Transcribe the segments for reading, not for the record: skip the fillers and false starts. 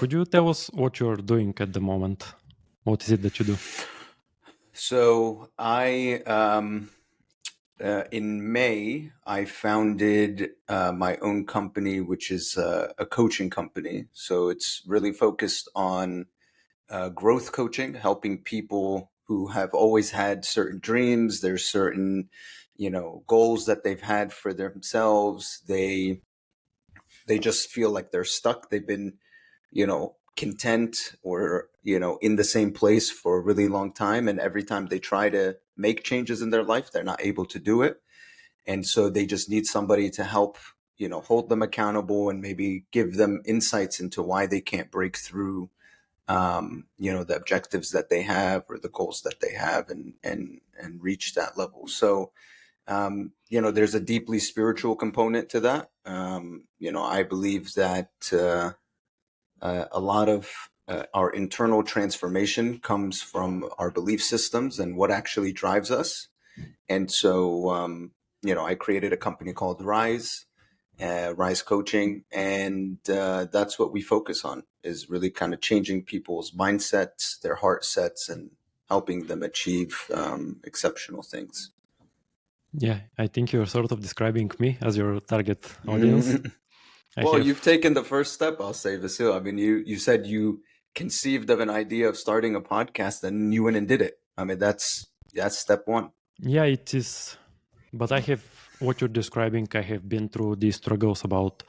Could you tell us what you're doing at the moment? What is it that you do? So in May, I founded my own company, which is a coaching company. So it's really focused on growth coaching, helping people who have always had certain dreams. There's certain, goals that they've had for themselves. They just feel like they're stuck. They've been, content or, in the same place for a really long time. And every time they try to make changes in their life, they're not able to do it. And so they just need somebody to help, hold them accountable and maybe give them insights into why they can't break through, the objectives that they have or the goals that they have and reach that level. So, there's a deeply spiritual component to that. I believe that a lot of our internal transformation comes from our belief systems and what actually drives us. And so, I created a company called RYSE Coaching, and that's what we focus on, is really kind of changing people's mindsets, their heart sets, and helping them achieve exceptional things. Yeah, I think you're sort of describing me as your target audience. Well, you've taken the first step, I'll say, Vasil. I mean, you said you conceived of an idea of starting a podcast and you went and did it. I mean, that's step one. Yeah, it is. But what you're describing, I have been through these struggles about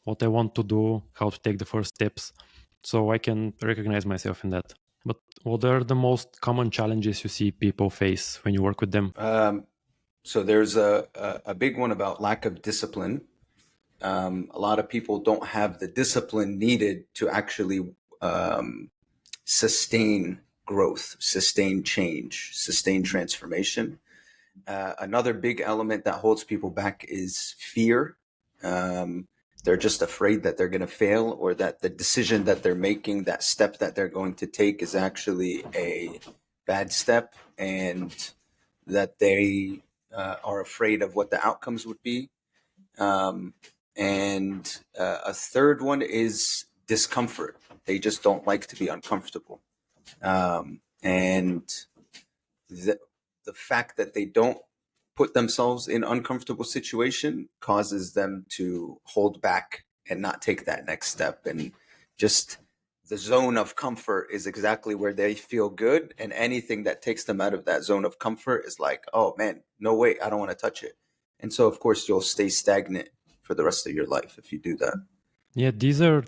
what I want to do, how to take the first steps. So I can recognize myself in that. But what are the most common challenges you see people face when you work with them? So there's a big one about lack of discipline. A lot of people don't have the discipline needed to actually sustain growth, sustain change, sustain transformation. Another big element that holds people back is fear. They're just afraid that they're going to fail, or that the decision that they're making, that step that they're going to take, is actually a bad step, and that they are afraid of what the outcomes would be. And a third one is discomfort. They just don't like to be uncomfortable. And the fact that they don't put themselves in uncomfortable situation causes them to hold back and not take that next step. And just the zone of comfort is exactly where they feel good. And anything that takes them out of that zone of comfort is like, oh man, no way, I don't want to touch it. And so, of course, you'll stay stagnant for the rest of your life if you do that. Yeah, these are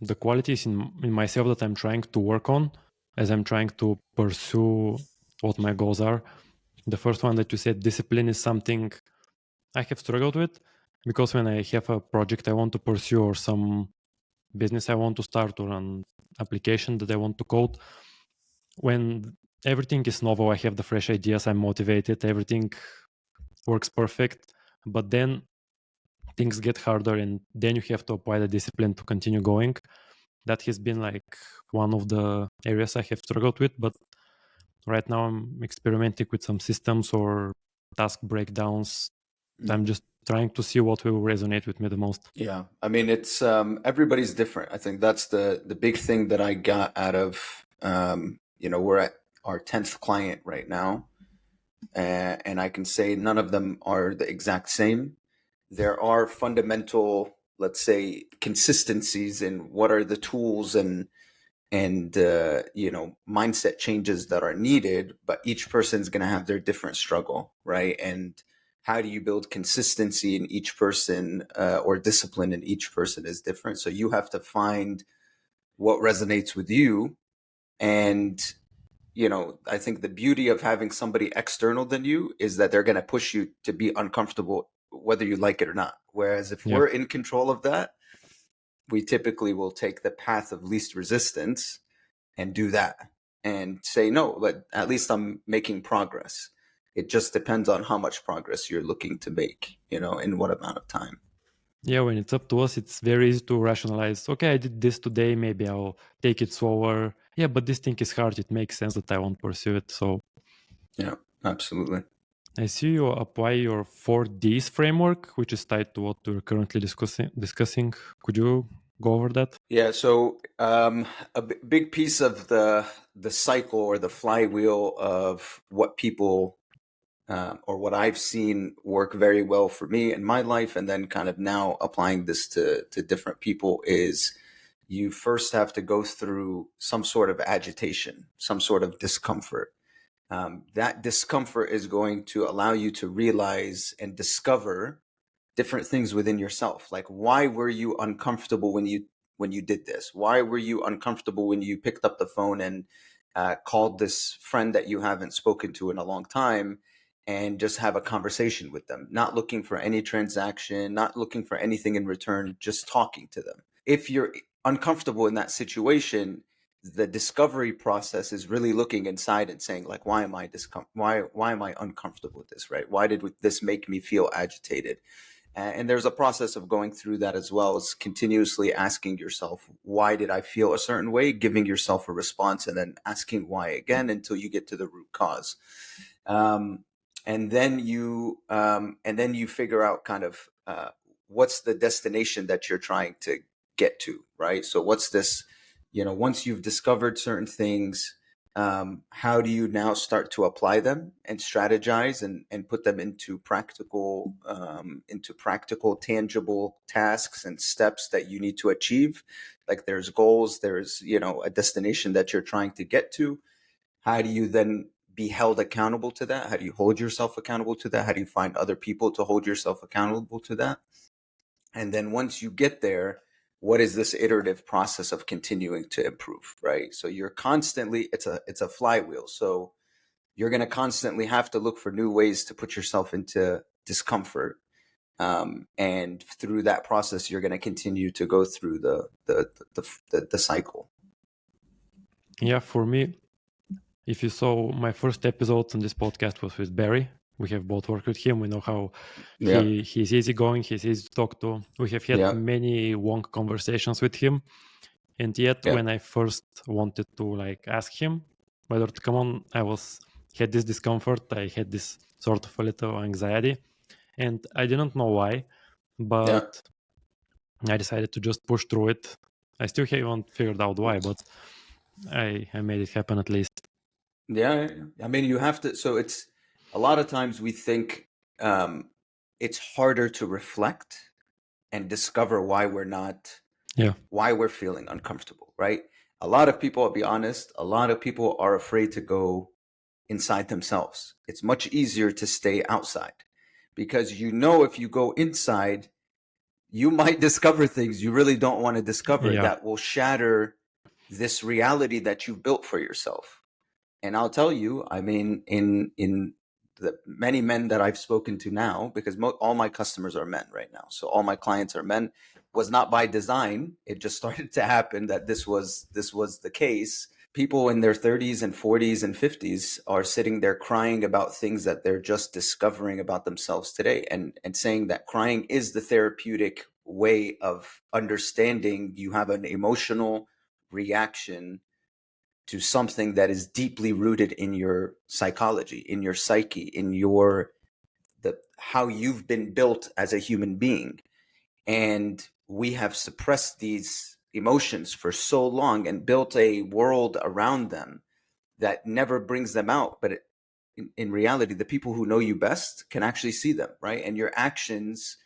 the qualities in myself that I'm trying to work on as I'm trying to pursue what my goals are. The first one that you said, discipline, is something I have struggled with, because when I have a project I want to pursue, or some business I want to start, or an application that I want to code, when everything is novel, I have the fresh ideas, I'm motivated, everything works perfect, but then things get harder, and then you have to apply the discipline to continue going. That has been like one of the areas I have struggled with, but right now I'm experimenting with some systems or task breakdowns. I'm just trying to see what will resonate with me the most. Yeah, I mean, it's everybody's different. I think that's the big thing that I got out of we're at our 10th client right now, and I can say none of them are the exact same. There are fundamental, let's say, consistencies in what are the tools and mindset changes that are needed, but each person's going to have their different struggle, right? And how do you build consistency in each person, or discipline in each person is different. So you have to find what resonates with you. And I think the beauty of having somebody external than you is that they're going to push you to be uncomfortable whether you like it or not. Whereas if we're in control of that, we typically will take the path of least resistance and do that and say, no, but at least I'm making progress. It just depends on how much progress you're looking to make, in what amount of time. Yeah, when it's up to us, it's very easy to rationalize. Okay, I did this today, maybe I'll take it slower. Yeah, but this thing is hard. It makes sense that I won't pursue it. So yeah, absolutely. I see you apply your 4Ds framework, which is tied to what we're currently discussing. Could you go over that? Yeah, so big piece of the cycle or the flywheel of what people or what I've seen work very well for me in my life, and then kind of now applying this to different people, is you first have to go through some sort of agitation, some sort of discomfort. That discomfort is going to allow you to realize and discover different things within yourself. Like, why were you uncomfortable when you did this? Why were you uncomfortable when you picked up the phone and called this friend that you haven't spoken to in a long time and just have a conversation with them, not looking for any transaction, not looking for anything in return, just talking to them? If you're uncomfortable in that situation, the discovery process is really looking inside and saying, like, why am I why am I uncomfortable with this, right? Why did this make me feel agitated? And there's a process of going through that, as well as continuously asking yourself, why did I feel a certain way? Giving yourself a response and then asking why again until you get to the root cause. Um, and then you figure out kind of what's the destination that you're trying to get to, right? So what's this, once you've discovered certain things, how do you now start to apply them and strategize and put them into practical, tangible tasks and steps that you need to achieve? Like, there's goals, there's, a destination that you're trying to get to. How do you then be held accountable to that? How do you hold yourself accountable to that? How do you find other people to hold yourself accountable to that? And then once you get there, what is this iterative process of continuing to improve, right? So you're constantly, it's a flywheel. So you're going to constantly have to look for new ways to put yourself into discomfort. And through that process, you're going to continue to go through the cycle. Yeah, for me, if you saw my first episode on this podcast was with Barry. We have both worked with him. We know how Yeah. he's easygoing, he's easy to talk to. We have had Yeah. many long conversations with him. And yet, Yeah. when I first wanted to ask him whether to come on, had this discomfort. I had this sort of a little anxiety, and I didn't know why, Yeah. but I decided to just push through it. I still haven't figured out why, but I made it happen at least. Yeah. I mean, you have to. So it's a lot of times we think it's harder to reflect and discover why we're feeling uncomfortable, right? A lot of people, I'll be honest, a lot of people are afraid to go inside themselves. It's much easier to stay outside because if you go inside, you might discover things you really don't want to discover Yeah. that will shatter this reality that you've built for yourself. And I'll tell you, I mean, in the many men that I've spoken to now, because all my customers are men right now, so all my clients are men, was not by design. It just started to happen that this was the case. People in their 30s and 40s and 50s are sitting there crying about things that they're just discovering about themselves today, and saying that crying is the therapeutic way of understanding you have an emotional reaction to something that is deeply rooted in your psychology, in your psyche, in how you've been built as a human being. And we have suppressed these emotions for so long and built a world around them that never brings them out. But in reality, the people who know you best can actually see them, right? And your actions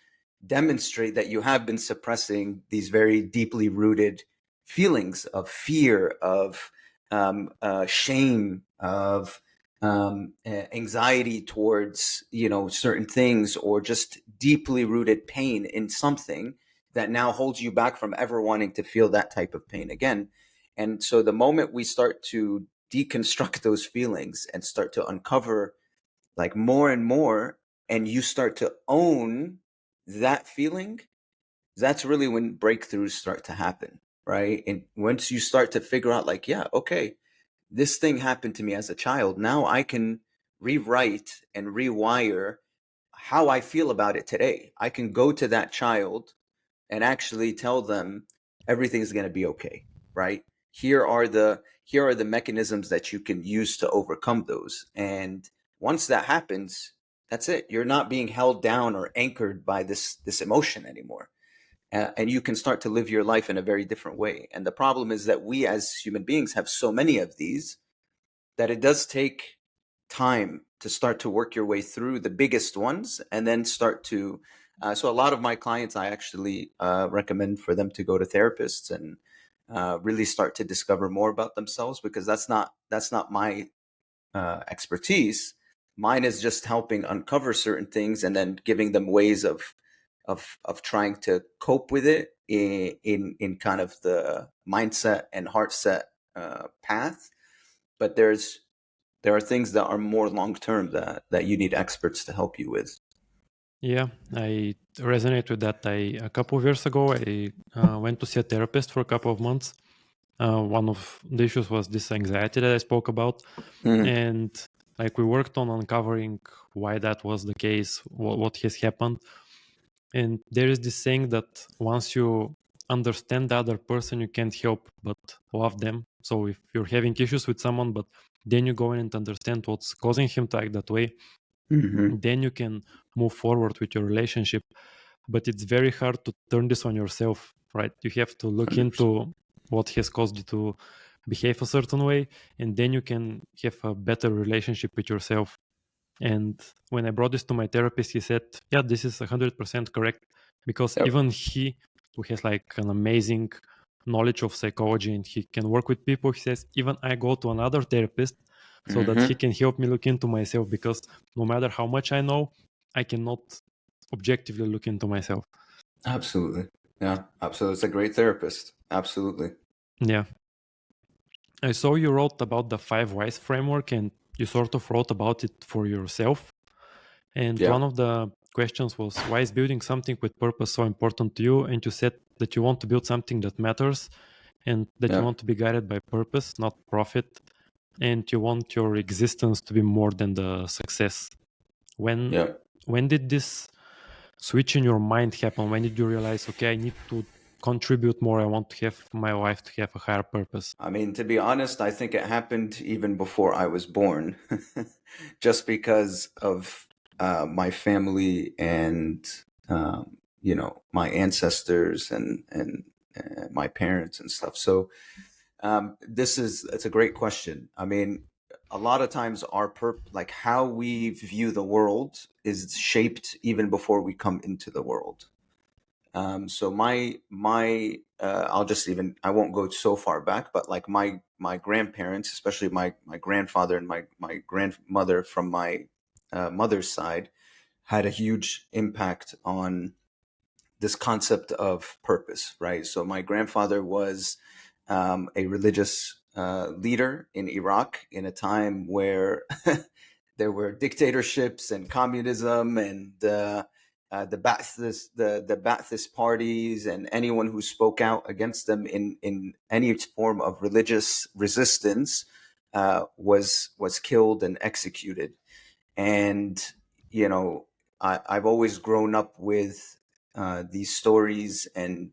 demonstrate that you have been suppressing these very deeply rooted feelings of fear, of shame, of anxiety towards certain things, or just deeply rooted pain in something that now holds you back from ever wanting to feel that type of pain again. And so the moment we start to deconstruct those feelings and start to uncover like more and more, and you start to own that feeling, that's really when breakthroughs start to happen, right? And once you start to figure out, like, yeah, okay, this thing happened to me as a child. Now I can rewrite and rewire how I feel about it today. I can go to that child and actually tell them everything's going to be okay, right? Here are the mechanisms that you can use to overcome those. And once that happens, that's it. You're not being held down or anchored by this emotion anymore. and you can start to live your life in a very different way. And the problem is that we as human beings have so many of these that it does take time to start to work your way through the biggest ones, and then start to so a lot of my clients, I actually recommend for them to go to therapists and really start to discover more about themselves, because that's not my expertise. Mine is just helping uncover certain things and then giving them ways of trying to cope with it in kind of the mindset and heart set path. But there are things that are more long term that you need experts to help you with. Yeah, I resonate with that. A couple of years ago, I went to see a therapist for a couple of months. One of the issues was this anxiety that I spoke about, Mhm. and like we worked on uncovering why that was the case, what has happened. And there is this saying that once you understand the other person, you can't help but love them. So if you're having issues with someone, but then you go in and understand what's causing him to act that way, Mhm. then you can move forward with your relationship. But it's very hard to turn this on yourself, right? You have to look 100%. into what has caused you to behave a certain way, and then you can have a better relationship with yourself. And when I brought this to my therapist, he said, yeah, this is 100% correct, because Yep. even he, who has like an amazing knowledge of psychology and he can work with people, he says, even I go to another therapist so that he Mhm. can help me look into myself, because no matter how much I know, I cannot objectively look into myself. Absolutely. Yeah, absolutely. It's a great therapist. Absolutely. Yeah. I saw you wrote about the 5 whys framework, and you sort of wrote about it for yourself. And Yeah. one of the questions was, why is building something with purpose so important to you? And you said that you want to build something that matters, and that you Yeah. want to be guided by purpose, not profit. And you want your existence to be more than the success. When Yeah. when did this switch in your mind happen? When did you realize, okay, I need to contribute more. I want to have my life to have a higher purpose. I mean, to be honest, I think it happened even before I was born, just because of my family and my ancestors and my parents and stuff. So it's a great question. I mean, a lot of times like how we view the world is shaped even before we come into the world. So my I'll just even I won't go so far back, but like my grandparents, especially my grandfather and my grandmother from my mother's side, had a huge impact on this concept of purpose, right? So my grandfather was a religious leader in Iraq in a time where there were dictatorships and communism and the Ba'athist parties, and anyone who spoke out against them in any form of religious resistance was killed and executed. And you know, I've always grown up with these stories and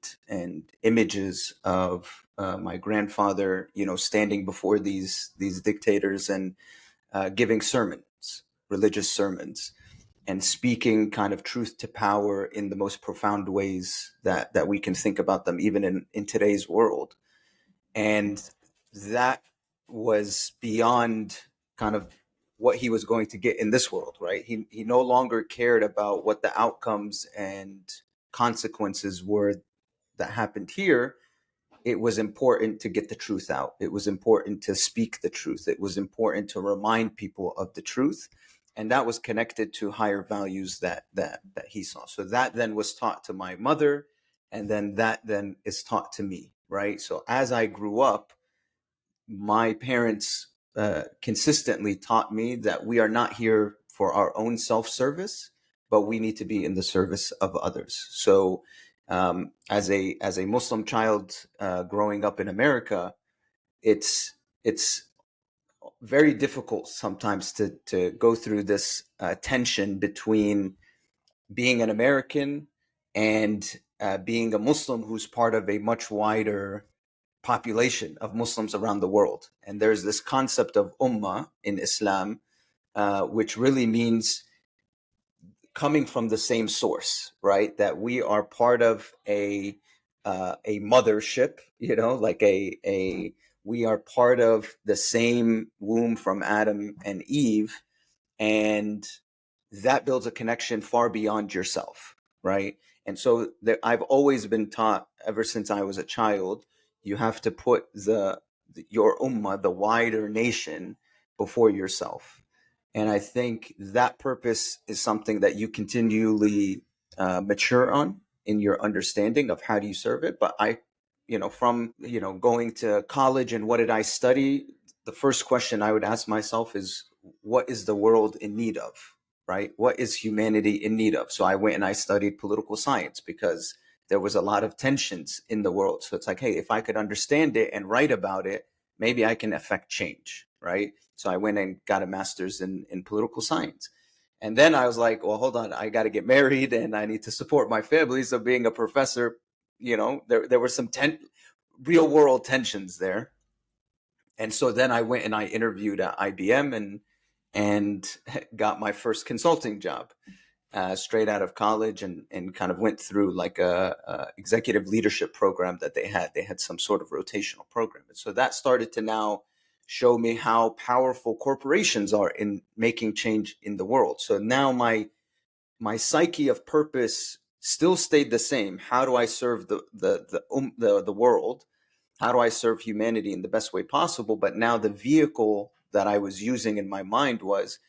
images of my grandfather, standing before these dictators and giving sermons, religious sermons, and speaking kind of truth to power in the most profound ways that we can think about them, even in today's world. And that was beyond kind of what he was going to get in this world, right? He no longer cared about what the outcomes and consequences were that happened here. It was important to get the truth out. It was important to speak the truth. It was important to remind people of the truth. And that was connected to higher values that he saw. So that then was taught to my mother, and then that then is taught to me, right? So as I grew up, my parents consistently taught me that we are not here for our own self-service, but we need to be in the service of others. So as a Muslim child growing up in America, it's very difficult sometimes to go through this tension between being an American and being a Muslim who's part of a much wider population of Muslims around the world. And there's this concept of ummah in Islam, which really means coming from the same source, right? That we are part of a mothership, like we are part of the same womb from Adam and Eve, and that builds a connection far beyond yourself, right? And so I've always been taught ever since I was a child, you have to put your ummah, the wider nation, before yourself. And I think that purpose is something that you continually mature on in your understanding of how do you serve it. But from going to college and what did I study, the first question I would ask myself is, what is the world in need of? Right? What is humanity in need of? So I went and I studied political science because there was a lot of tensions in the world. So it's like, hey, if I could understand it and write about it, maybe I can affect change, right? So I went and got a master's in political science. And then I was like, well, hold on, I got to get married and I need to support my family. So being a professor, there were some real world tensions there. And so then I went and I interviewed at IBM and got my first consulting job straight out of college, and kind of went through like a executive leadership program that they had. They had some sort of rotational program. And so that started to now show me how powerful corporations are in making change in the world. So now my psyche of purpose still stayed the same. How do I serve the world? How do I serve humanity in the best way possible? But now the vehicle that I was using in my mind was,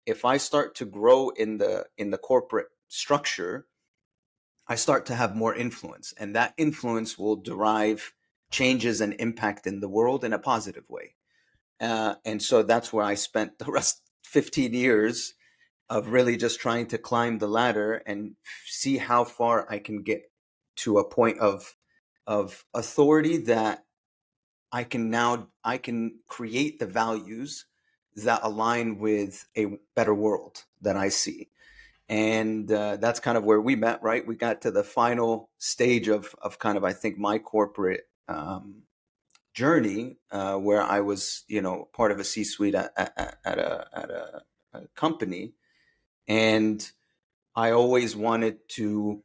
if I start to grow in the corporate structure, I start to have more influence, and that influence will derive changes and impact in the world in a positive way. And so that's where I spent the rest 15 years of really just trying to climb the ladder and see how far I can get to a point of authority that I can create the values that align with a better world that I see. And that's kind of where we met, right? We got to the final stage of kind of, I think, my corporate journey, where I was, part of a C-suite at a company. And I always wanted to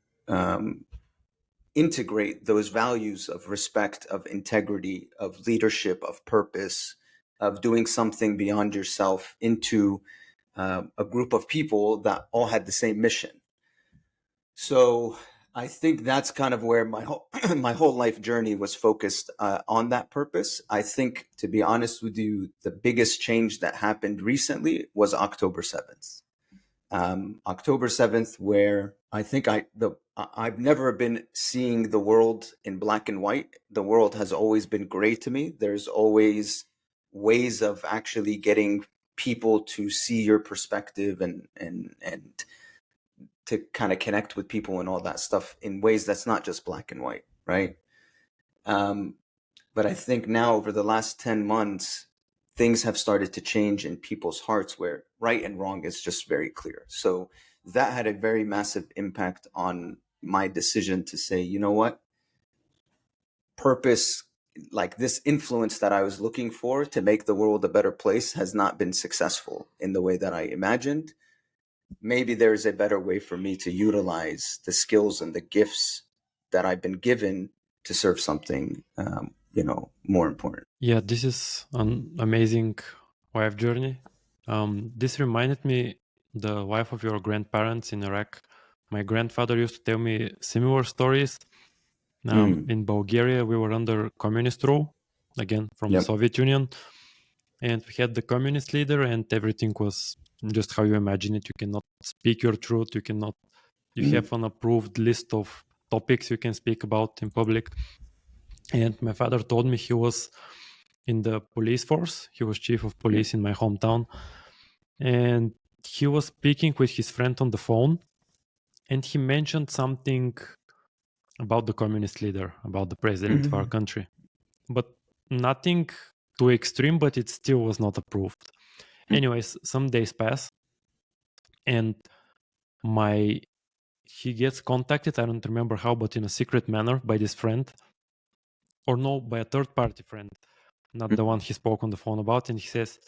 integrate those values of respect, of integrity, of leadership, of purpose, of doing something beyond yourself into a group of people that all had the same mission. So I think that's kind of where my whole my whole life journey was focused on that purpose. I think, to be honest with you, the biggest change that happened recently was October 7th. October 7th, where I think I've never been seeing the world in black and white. The world has always been gray to me. There's always ways of actually getting people to see your perspective and to kind of connect with people and all that stuff in ways that's not just black and white, right? But I think now, over the last 10 months, things have started to change in people's hearts where right and wrong is just very clear. So that had a very massive impact on my decision to say, you know what? Purpose, like this influence that I was looking for to make the world a better place, has not been successful in the way that I imagined. Maybe there's a better way for me to utilize the skills and the gifts that I've been given to serve something, more important. Yeah, this is an amazing wife journey. This reminded me the wife of your grandparents in Iraq. My grandfather used to tell me similar stories. In Bulgaria, we were under communist rule, again from the Yep. Soviet Union, and we had the communist leader, and everything was just how you imagine it. You cannot speak your truth. You have an approved list of topics you can speak about in public. And my father told me he was in the police force. He was chief of police in my hometown. And he was speaking with his friend on the phone. And he mentioned something about the communist leader, about the president of our country. But nothing too extreme, but it still was not approved. Anyways, some days pass. And he gets contacted, I don't remember how, but in a secret manner by this friend. Or no, by a third party friend, not the one he spoke on the phone about. And he says,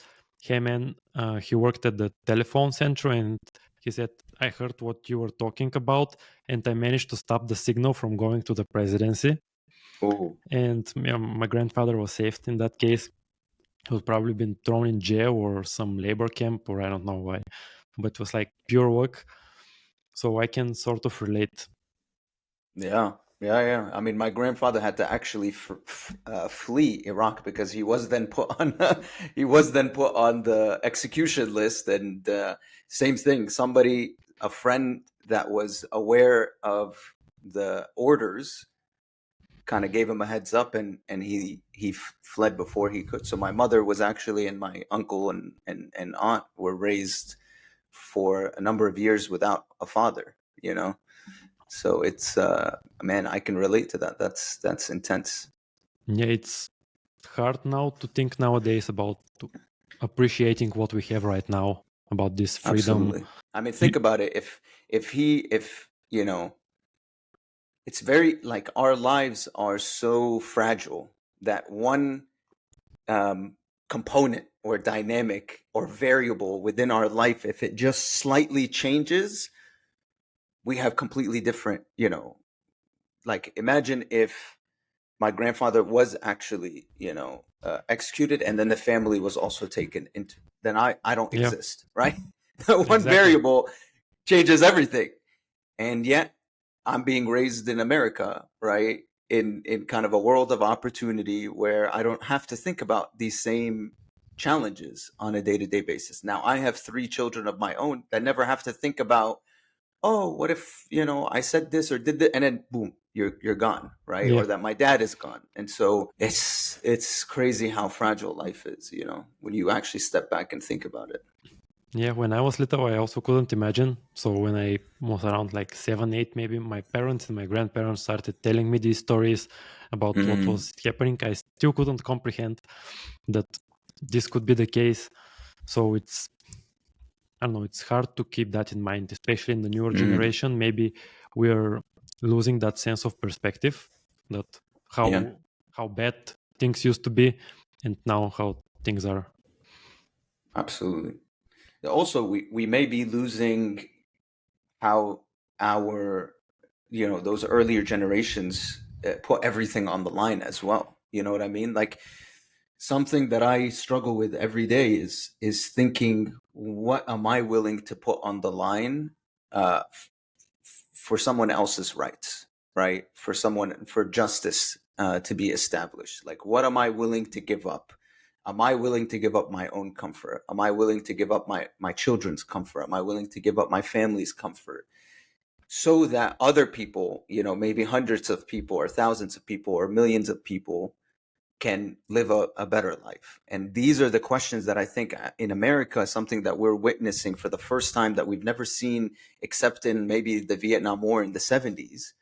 hey man, he worked at the telephone center, and he said, I heard what you were talking about, and I managed to stop the signal from going to the presidency. Oh, And my grandfather was saved in that case. He would probably been thrown in jail or some labor camp, or I don't know why. But it was like pure luck. So I can sort of relate. yeah, yeah, yeah. I mean, my grandfather had to actually flee Iraq because he was then put on he was then put on the execution list, and same thing. Somebody, a friend that was aware of the orders, kind of gave him a heads up, and he fled before he could. So my mother was actually, and my uncle and aunt were raised for a number of years without a father. You know. So it's man, I can relate to that. That's intense. Yeah, it's hard now to think nowadays about appreciating what we have right now, about this freedom. Absolutely. I mean, You- think about it. If you know, it's very like our lives are so fragile that one component or dynamic or variable within our life, if it just slightly changes, we have completely different. Like imagine if my grandfather was actually, executed, and then the family was also taken into. Then I don't yeah, exist, right? One exactly. variable changes everything, and yet I'm being raised in America, right? In kind of a world of opportunity where I don't have to think about these same challenges on a day to day basis. Now I have three children of my own that never have to think about, oh, what if, I said this or did that, and then boom, you're gone, right? Yeah. Or that my dad is gone. And so it's crazy how fragile life is, when you actually step back and think about it. Yeah, when I was little, I also couldn't imagine. So when I was around like 7, 8, maybe my parents and my grandparents started telling me these stories about what Mm, was happening. I still couldn't comprehend that this could be the case. So I don't know, it's hard to keep that in mind, especially in the newer mm, generation. Maybe we're losing that sense of perspective, that yeah, how bad things used to be and now how things are. absolutely. Also, we may be losing how our, those earlier generations put everything on the line as well. You know what I mean? Like something that I struggle with every day is thinking, what am I willing to put on the line uh, for someone else's rights, right? For justice to be established. Like, what am I willing to give up? Am I willing to give up my own comfort? Am I willing to give up my children's comfort? Am I willing to give up my family's comfort? So that other people, maybe hundreds of people or thousands of people or millions of people can live a better life. And these are the questions that I think in America, something that we're witnessing for the first time that we've never seen except in maybe the Vietnam War in the 70s,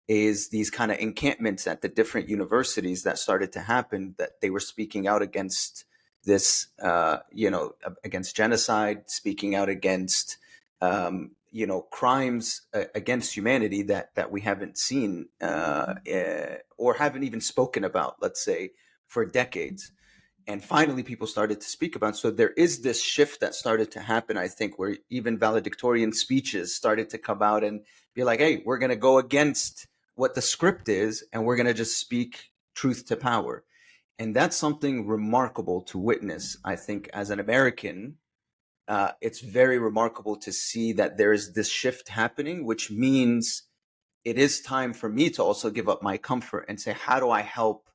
is these kind of encampments at the different universities that started to happen, that they were speaking out against this, against genocide, speaking out against, crimes against humanity that we haven't seen or haven't even spoken about, let's say, for decades. And finally, people started to speak about it. So there is this shift that started to happen, I think, where even valedictorian speeches started to come out and be like, hey, we're going to go against what the script is, and we're going to just speak truth to power. And that's something remarkable to witness, I think, as an American. It's very remarkable to see that there is this shift happening, which means it is time for me to also give up my comfort and say, how do I help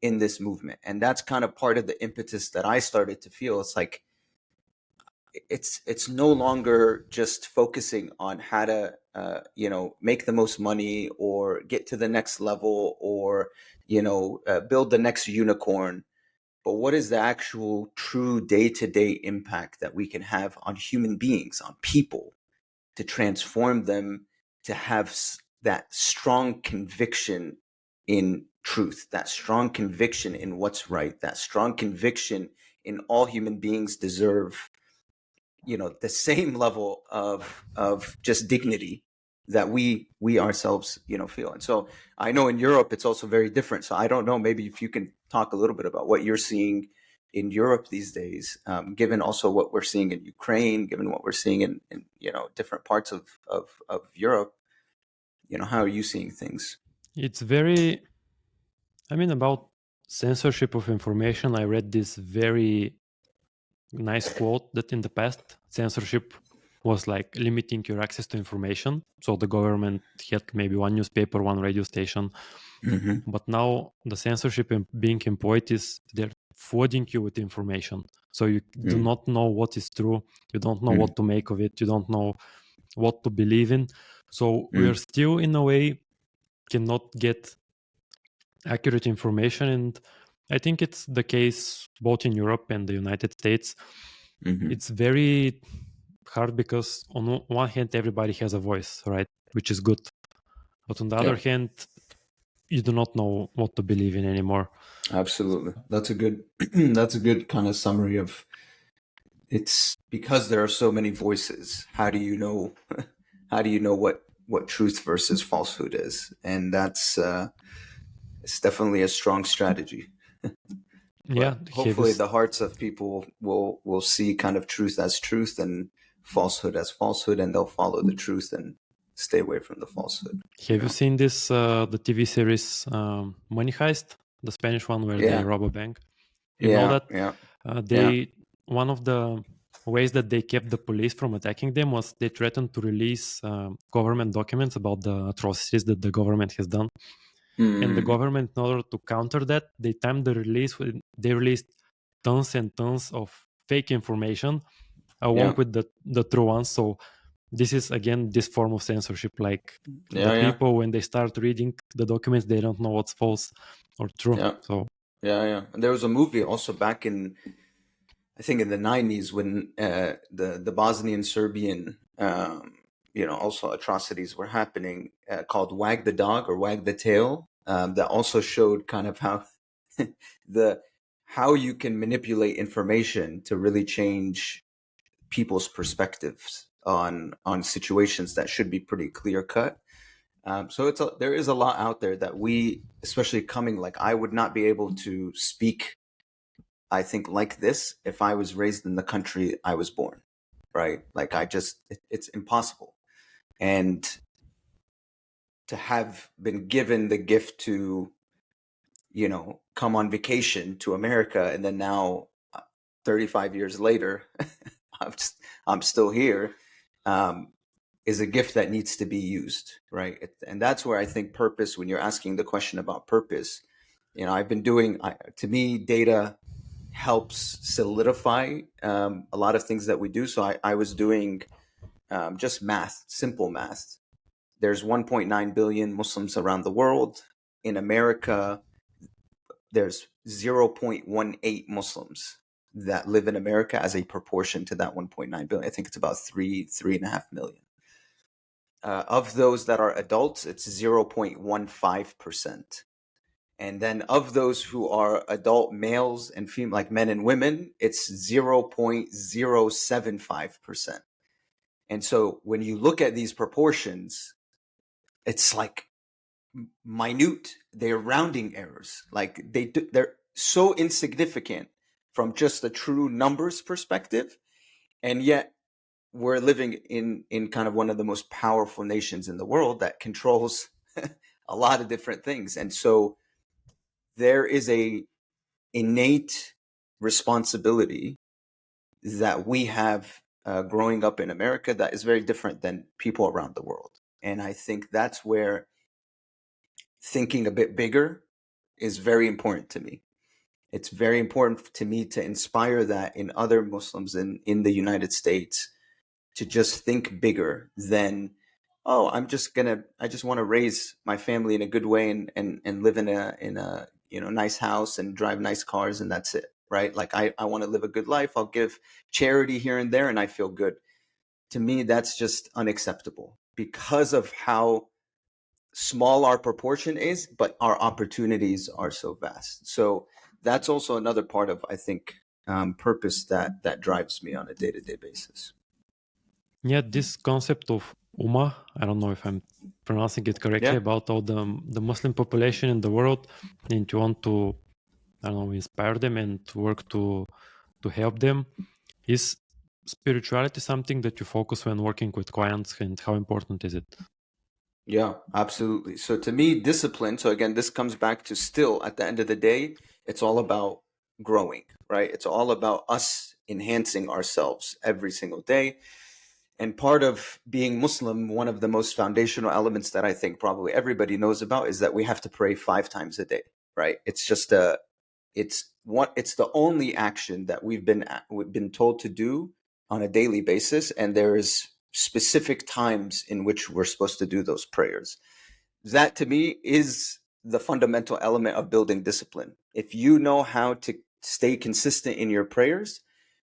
in this movement? And that's kind of part of the impetus that I started to feel. It's like it's no longer just focusing on how to make the most money or get to the next level or build the next unicorn, but what is the actual true day-to-day impact that we can have on human beings, on people, to transform them, to have that strong conviction in truth, that strong conviction in what's right, that strong conviction in all human beings deserve, the same level of just dignity that we ourselves, feel. And so I know in Europe it's also very different. So I don't know, maybe if you can talk a little bit about what you're seeing in Europe these days, given also what we're seeing in Ukraine, given what we're seeing in different parts of Europe. How are you seeing things? It's very, I mean, about censorship of information. I read this very nice quote that in the past, censorship was like limiting your access to information. So the government had maybe one newspaper, one radio station. Hmm. But now the censorship being employed is they're flooding you with information. So you do Mm. not know what is true. You don't know Mm. what to make of it. You don't know what to believe in. So we are Mm. still, in a way, cannot get accurate information. And I think it's the case both in Europe and the United States. Hmm. It's very hard because on one hand, everybody has a voice, right? Which is good. But on the other Yeah, hand, you do not know what to believe in anymore. absolutely. That's a good that's a good kind of summary of it's because there are so many voices. How do you know how do you know what truth versus falsehood is? And that's it's definitely a strong strategy. Yeah, But have you hopefully the hearts of people will see kind of truth as truth and falsehood as falsehood, and they'll follow the truth and stay away from the falsehood. have you seen this the TV series Money Heist, the Spanish one where they Yeah. rob a bank? You know Yeah. that Yeah. Yeah. they one of the ways that they kept the police from attacking them was they threatened to release government documents about the atrocities that the government has done. And the Mm. government, in order to counter that, they timed the release with they released tons and tons of fake information along Yeah. with the true ones. So this is again this form of censorship. Like the Yeah. Yeah. people, when they start reading the documents, they don't know what's false or true. Yeah. So Yeah. Yeah. And there was a movie also back in, I think in the 90s when the Bosnian Serbian also atrocities were happening, called Wag the Dog or Wag the Tail, that also showed kind of how the how you can manipulate information to really change people's perspectives on situations that should be pretty clear cut. So there is a lot out there that we, especially coming, like I would not be able to speak, I think, like this if I was raised in the country I was born, right? Like it's impossible. And to have been given the gift to, come on vacation to America, and then now, 35 years later, I'm, I'm still here, um, is a gift that needs to be used, right? And that's where I think purpose, when you're asking the question about purpose, I've been doing, to me, data helps solidify a lot of things that we do. So I was doing just math, simple math. There's 1.9 billion Muslims around the world. In America, there's 0.18 Muslims that live in America as a proportion to that 1.9 billion. I think it's about 3.5 million. Of those that are adults, it's 0.15%. And then of those who are adult males and female, like men and women, it's 0.075%. And so when you look at these proportions, it's like minute. They're rounding errors. Like they're so insignificant from just a true numbers perspective. And yet we're living in kind of one of the most powerful nations in the world that controls a lot of different things. And so there is a innate responsibility that we have growing up in America that is very different than people around the world. And I think that's where thinking a bit bigger is very important to me. It's very important to me to inspire that in other Muslims in the United States, to just think bigger than, oh, I just want to raise my family in a good way and live in a nice house and drive nice cars, and that's it. Right. Like I want to live a good life. I'll give charity here and there and I feel good. To me, that's just unacceptable because of how small our proportion is, but our opportunities are so vast. So that's also another part of, I think, purpose that drives me on a day-to-day basis. yeah, this concept of Ummah, I don't know if I'm pronouncing it correctly, Yeah. about all the Muslim population in the world, and you want to I don't know, inspire them and work to help them. Is spirituality something that you focus when working with clients, and how important is it? Yeah, absolutely. So to me, discipline, so again, this comes back to still at the end of the day, it's all about growing, right? It's all about us enhancing ourselves every single day. And part of being Muslim, one of the most foundational elements that I think probably everybody knows about is that we have to pray 5 times a day, right? It's the only action that we've been told to do on a daily basis, and there is specific times in which we're supposed to do those prayers. That to me is the fundamental element of building discipline. If you know how to stay consistent in your prayers,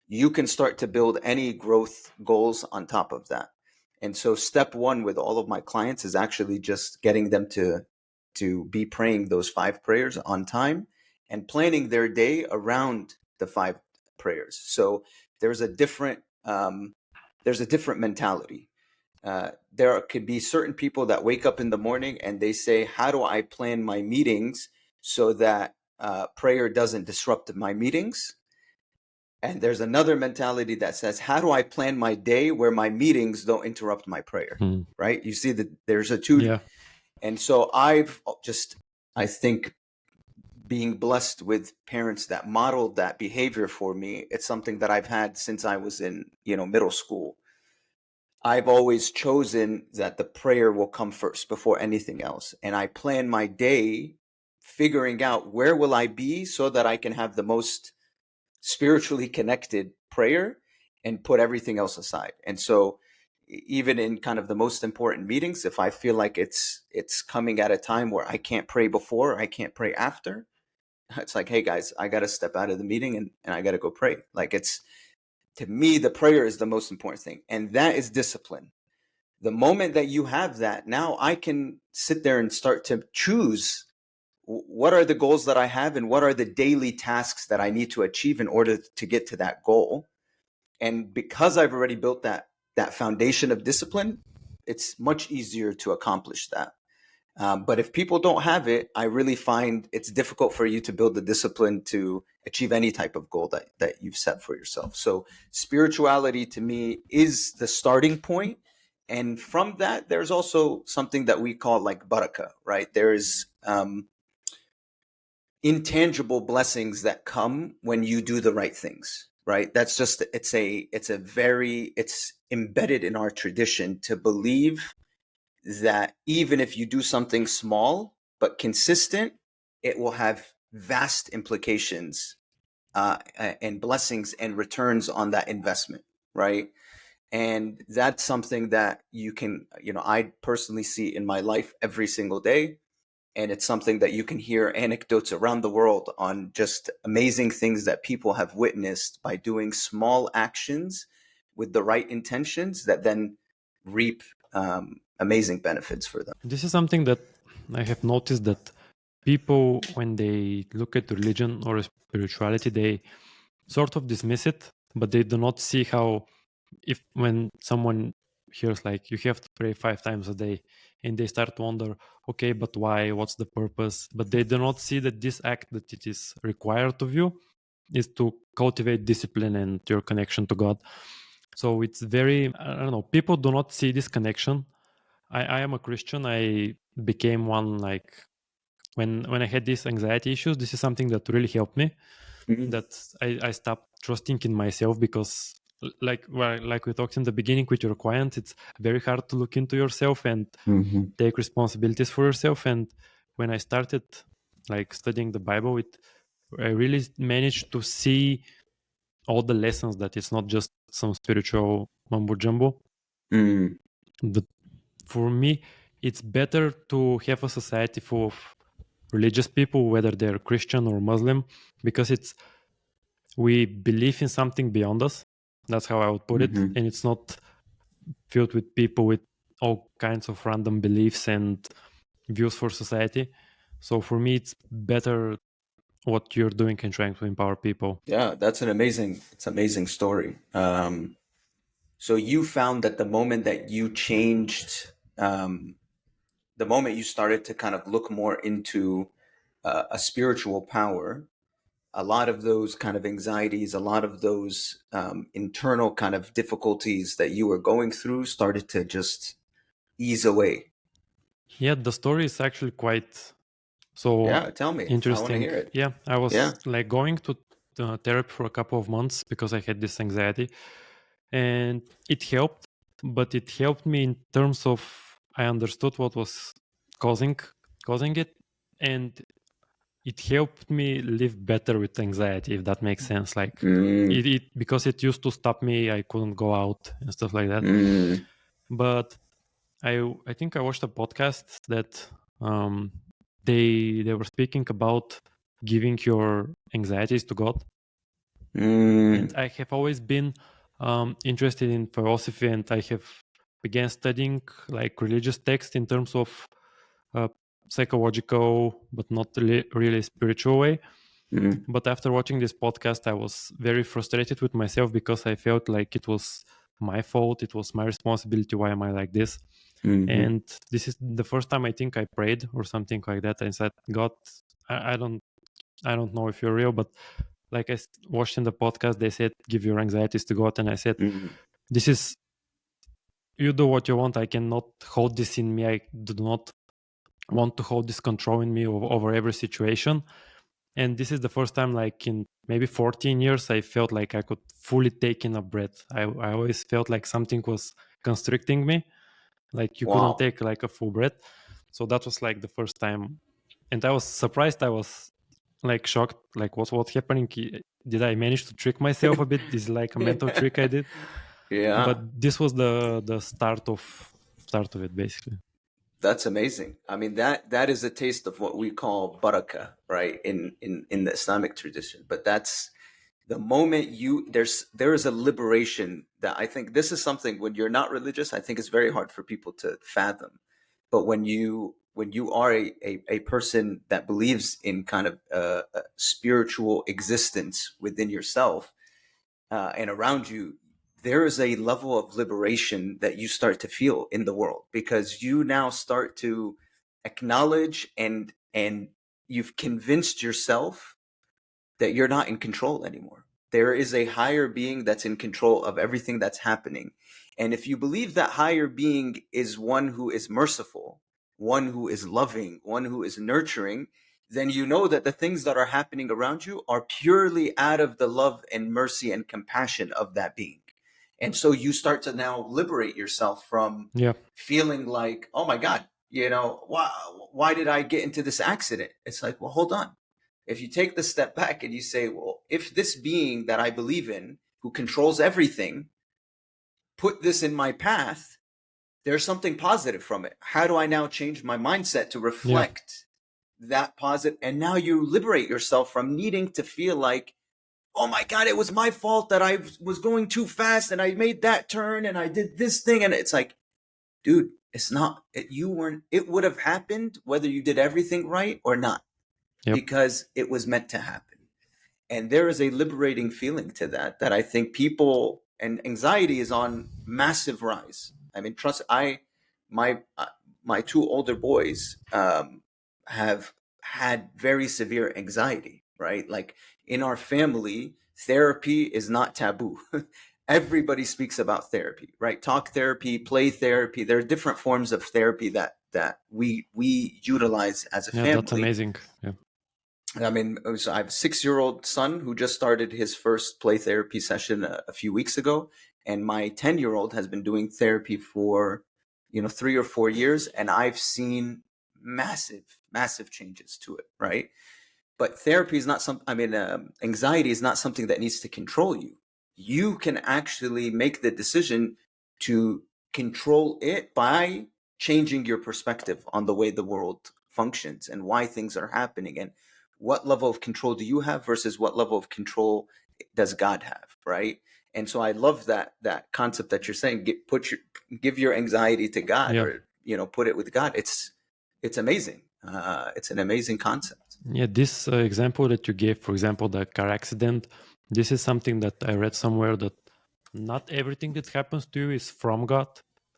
you can start to build any growth goals on top of that. And so step one with all of my clients is actually just getting them to be praying those 5 prayers on time and planning their day around the 5 prayers. So there's a different there's a different mentality. There could be certain people that wake up in the morning and they say, how do I plan my meetings so that prayer doesn't disrupt my meetings? And there's another mentality that says, how do I plan my day where my meetings don't interrupt my prayer? Hmm. Right? You see that there's a two. Yeah. And so I think being blessed with parents that modeled that behavior for me, it's something that I've had since I was in, middle school. I've always chosen that the prayer will come first before anything else. And I plan my day figuring out where will I be so that I can have the most spiritually connected prayer and put everything else aside. And so even in kind of the most important meetings, if I feel like it's coming at a time where I can't pray before, I can't pray after, it's like, hey guys, I got to step out of the meeting and I got to go pray. Like to me, the prayer is the most important thing. And that is discipline. The moment that you have that, now I can sit there and start to choose what are the goals that I have and what are the daily tasks that I need to achieve in order to get to that goal. And because I've already built that foundation of discipline, it's much easier to accomplish that. But if people don't have it, I really find it's difficult for you to build the discipline to achieve any type of goal that you've set for yourself. So spirituality to me is the starting point. And from that, there's also something that we call like barakah, right? There's intangible blessings that come when you do the right things, right? That's just it's embedded in our tradition to believe that even if you do something small but consistent, it will have vast implications and blessings and returns on that investment, right? And that's something that I personally see in my life every single day. And it's something that you can hear anecdotes around the world on just amazing things that people have witnessed by doing small actions with the right intentions that then reap amazing benefits for them. This is something that I have noticed, that people, when they look at religion or spirituality, they sort of dismiss it, but they do not see how, if when someone hears like you have to pray 5 times a day, and they start to wonder, okay, but why? What's the purpose? But they do not see that this act that it is required of you is to cultivate discipline and your connection to God. So it's very, I don't know, people do not see this connection. I am a Christian. I became one like when I had these anxiety issues. This is something that really helped me. Mhm. That I stopped trusting in myself, because like we talked in the beginning with your clients, it's very hard to look into yourself and Mhm. take responsibilities for yourself. And when I started like studying the Bible, I really managed to see all the lessons, that it's not just some spiritual mumbo jumbo. Mm. But for me, it's better to have a society full of religious people, whether they're Christian or Muslim, because we believe in something beyond us. That's how I would put it. Mhm. And it's not filled with people with all kinds of random beliefs and views for society. So for me, it's better what you're doing and trying to empower people. Yeah, it's an amazing story. So you found that the moment that you changed, the moment you started to kind of look more into a spiritual power, a lot of those kind of anxieties, a lot of those internal kind of difficulties that you were going through started to just ease away. Yeah, the story is actually quite so Yeah, tell me. I want to interesting. hear it. Yeah, I was Yeah. like going to therapy for a couple of months because I had this anxiety, and it helped, but it helped me in terms of I understood what was causing causing it, and it helped me live better with anxiety, if that makes sense. Like Mm, it because it used to stop me, I couldn't go out and stuff like that. mm, But I think I watched a podcast that um, they were speaking about giving your anxieties to God, and mm, I have always been interested in philosophy, and I have began studying like religious texts in terms of uh, psychological, but not really spiritual way. mm, But after watching this podcast, I was very frustrated with myself because I felt like it was my fault. It was my responsibility. Why am I like this? mm, And this is the first time I think I prayed or something like that. I said, God, I don't know if you're real, but like watched in the podcast, they said, give your anxieties to God. And I said, mm, this is, you do what you want. I cannot hold this in me. I do not want to hold this control in me over every situation. And this is the first time, like in maybe 14 years, I felt like I could fully take in a breath. I always felt like something was constricting me, like you couldn't wow. take like a full breath. So that was like the first time, and I was surprised. I was like shocked, like what's happening? Did I manage to trick myself a bit? This is like a mental trick I did. But Yeah. this was the start of it, basically. That's amazing. I mean, that is a taste of what we call barakah, right? In the Islamic tradition. But that's the moment there is a liberation that I think this is something when you're not religious, I think it's very hard for people to fathom. But when you are a person that believes in kind of a spiritual existence within yourself, and around you, there is a level of liberation that you start to feel in the world because you now start to acknowledge and you've convinced yourself that you're not in control anymore. There is a higher being that's in control of everything that's happening. And if you believe that higher being is one who is merciful, one who is loving, one who is nurturing, then you know that the things that are happening around you are purely out of the love and mercy and compassion of that being. And so you start to now liberate yourself from Yeah, feeling like, oh my God, why did I get into this accident? It's like, well, hold on. If you take the step back and you say, well, if this being that I believe in, who controls everything, put this in my path, there's something positive from it. How do I now change my mindset to yeah, reflect that positive? And now you liberate yourself from needing to feel like, oh my God, it was my fault that I was going too fast and I made that turn and I did this thing. And it's like, dude, it's not, you weren't, it would have happened whether you did everything right or not, yep, because it was meant to happen. And there is a liberating feeling to that I think people, and anxiety is on massive rise. I mean, trust my my two older boys have had very severe anxiety, right? Like in our family, therapy is not taboo. Everybody speaks about therapy, right? Talk therapy, play therapy. There are different forms of therapy that we utilize as a yeah. That's family. amazing. Yeah, I mean, so I have a 6-year-old son who just started his first play therapy session a few weeks ago, and my 10-year-old has been doing therapy for 3 or 4 years, and I've seen massive changes to it. Right, but therapy is not some. I mean, anxiety is not something that needs to control you. You can actually make the decision to control it by changing your perspective on the way the world functions and why things are happening, and what level of control do you have versus what level of control does God have, right? And so I love that concept that you're saying. Give your anxiety to God, yeah. or put it with God. It's amazing. It's an amazing concept. Yeah, this example that you gave, for example, the car accident, this is something that I read somewhere that not everything that happens to you is from God,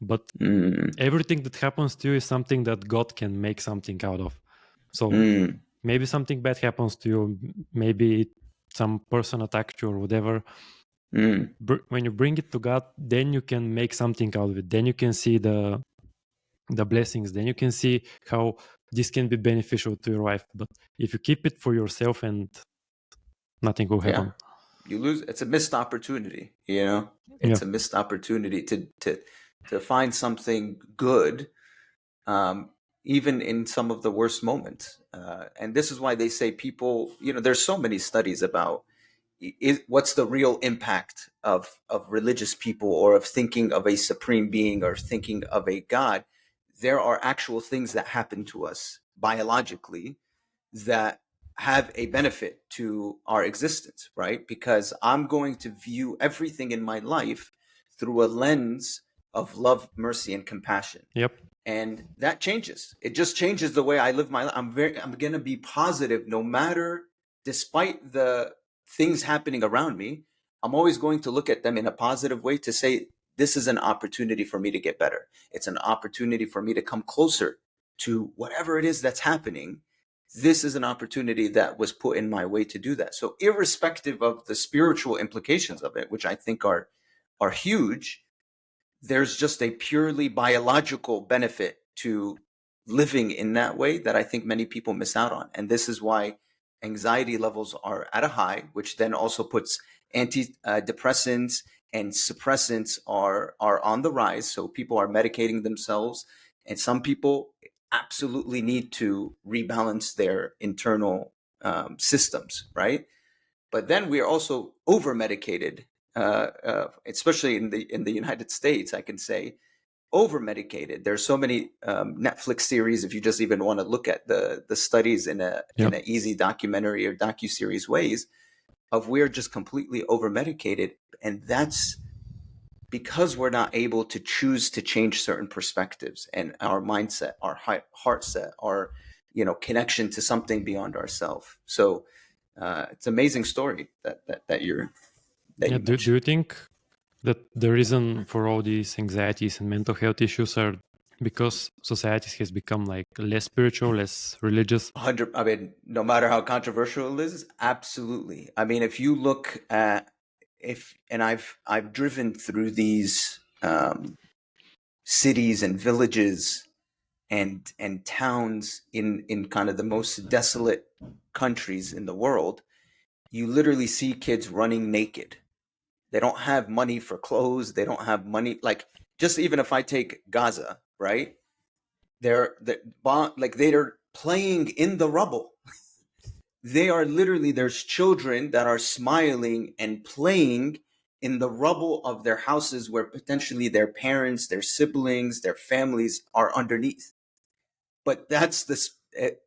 but Mm, everything that happens to you is something that God can make something out of. So mm, maybe something bad happens to you, maybe some person attacked you or whatever, Mm. when you bring it to God, then you can make something out of it. Then you can see the blessings. Then you can see how this can be beneficial to your life. But if you keep it for yourself, and nothing will Yeah. happen. You lose. It's a missed opportunity, you know? Yeah. It's a missed opportunity to find something good, um, even in some of the worst moments. And this is why they say people, you know, there's so many studies about what's the real impact of religious people, or of thinking of a supreme being, or thinking of a God. There are actual things that happen to us biologically that have a benefit to our existence, right? Because I'm going to view everything in my life through a lens of love, mercy, and compassion. Yep. And that changes. It just changes the way I live my life. I'm going to be positive no matter, despite the things happening around me. I'm always going to look at them in a positive way to say, this is an opportunity for me to get better. It's an opportunity for me to come closer to whatever it is that's happening. This is an opportunity that was put in my way to do that. So irrespective of the spiritual implications of it, which I think are huge, there's just a purely biological benefit to living in that way that I think many people miss out on. And this is why anxiety levels are at a high, which then also puts antidepressants and suppressants are on the rise. So people are medicating themselves, and some people absolutely need to rebalance their internal systems, right? But then we are also over medicated, especially in the United States. I can say over medicated. There's so many Netflix series. If you just even want to look at the studies in Yeah. an easy documentary or docuseries ways, of we're just completely over medicated, and that's because we're not able to choose to change certain perspectives and our mindset, our heart set, our connection to something beyond ourselves. So it's an amazing story that Yeah. you Do you mentioned. think that the reason for all these anxieties and mental health issues are because society has become like less spiritual, less religious? 100. I mean, no matter how controversial it is, absolutely. I mean, if you look at if and I've driven through these cities and villages and towns in kind of the most desolate countries in the world. You literally see kids running naked. They don't have money for clothes. They don't have money. Like, just even if I take Gaza, right? They're like they're playing in the rubble. They are literally, there's children that are smiling and playing in the rubble of their houses, where potentially their parents, their siblings, their families are underneath. But that's this,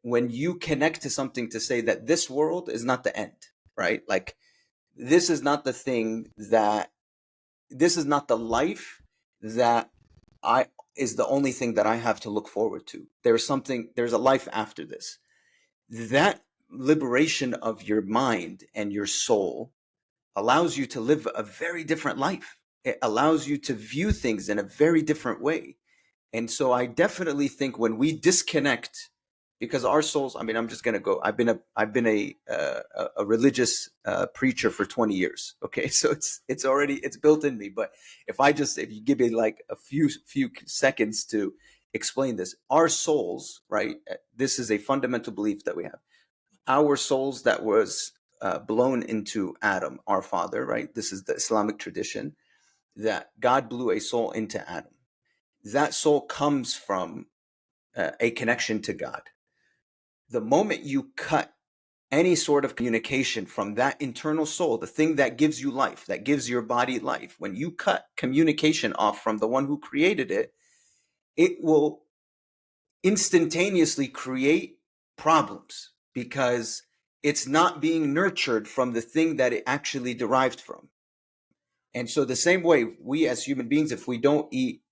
when you connect to something to say that this world is not the end, right? Like, this is not the thing that, this is not the life that I is the only thing that I have to look forward to. There's a life after this. That liberation of your mind and your soul allows you to live a very different life. It allows you to view things in a very different way. And so I definitely think when we disconnect, because our souls, I mean, I'm just going to go, I've been a religious preacher for 20 years. Okay. So it's already, it's built in me. But if you give me like a few seconds to explain this, our souls, right? This is a fundamental belief that we have. Our souls that was blown into Adam, our father, right? This is the Islamic tradition, that God blew a soul into Adam. That soul comes from a connection to God. The moment you cut any sort of communication from that internal soul, the thing that gives you life, that gives your body life, when you cut communication off from the one who created it, it will instantaneously create problems, because it's not being nurtured from the thing that it actually derived from. And so, the same way, we as human beings, if we don't eat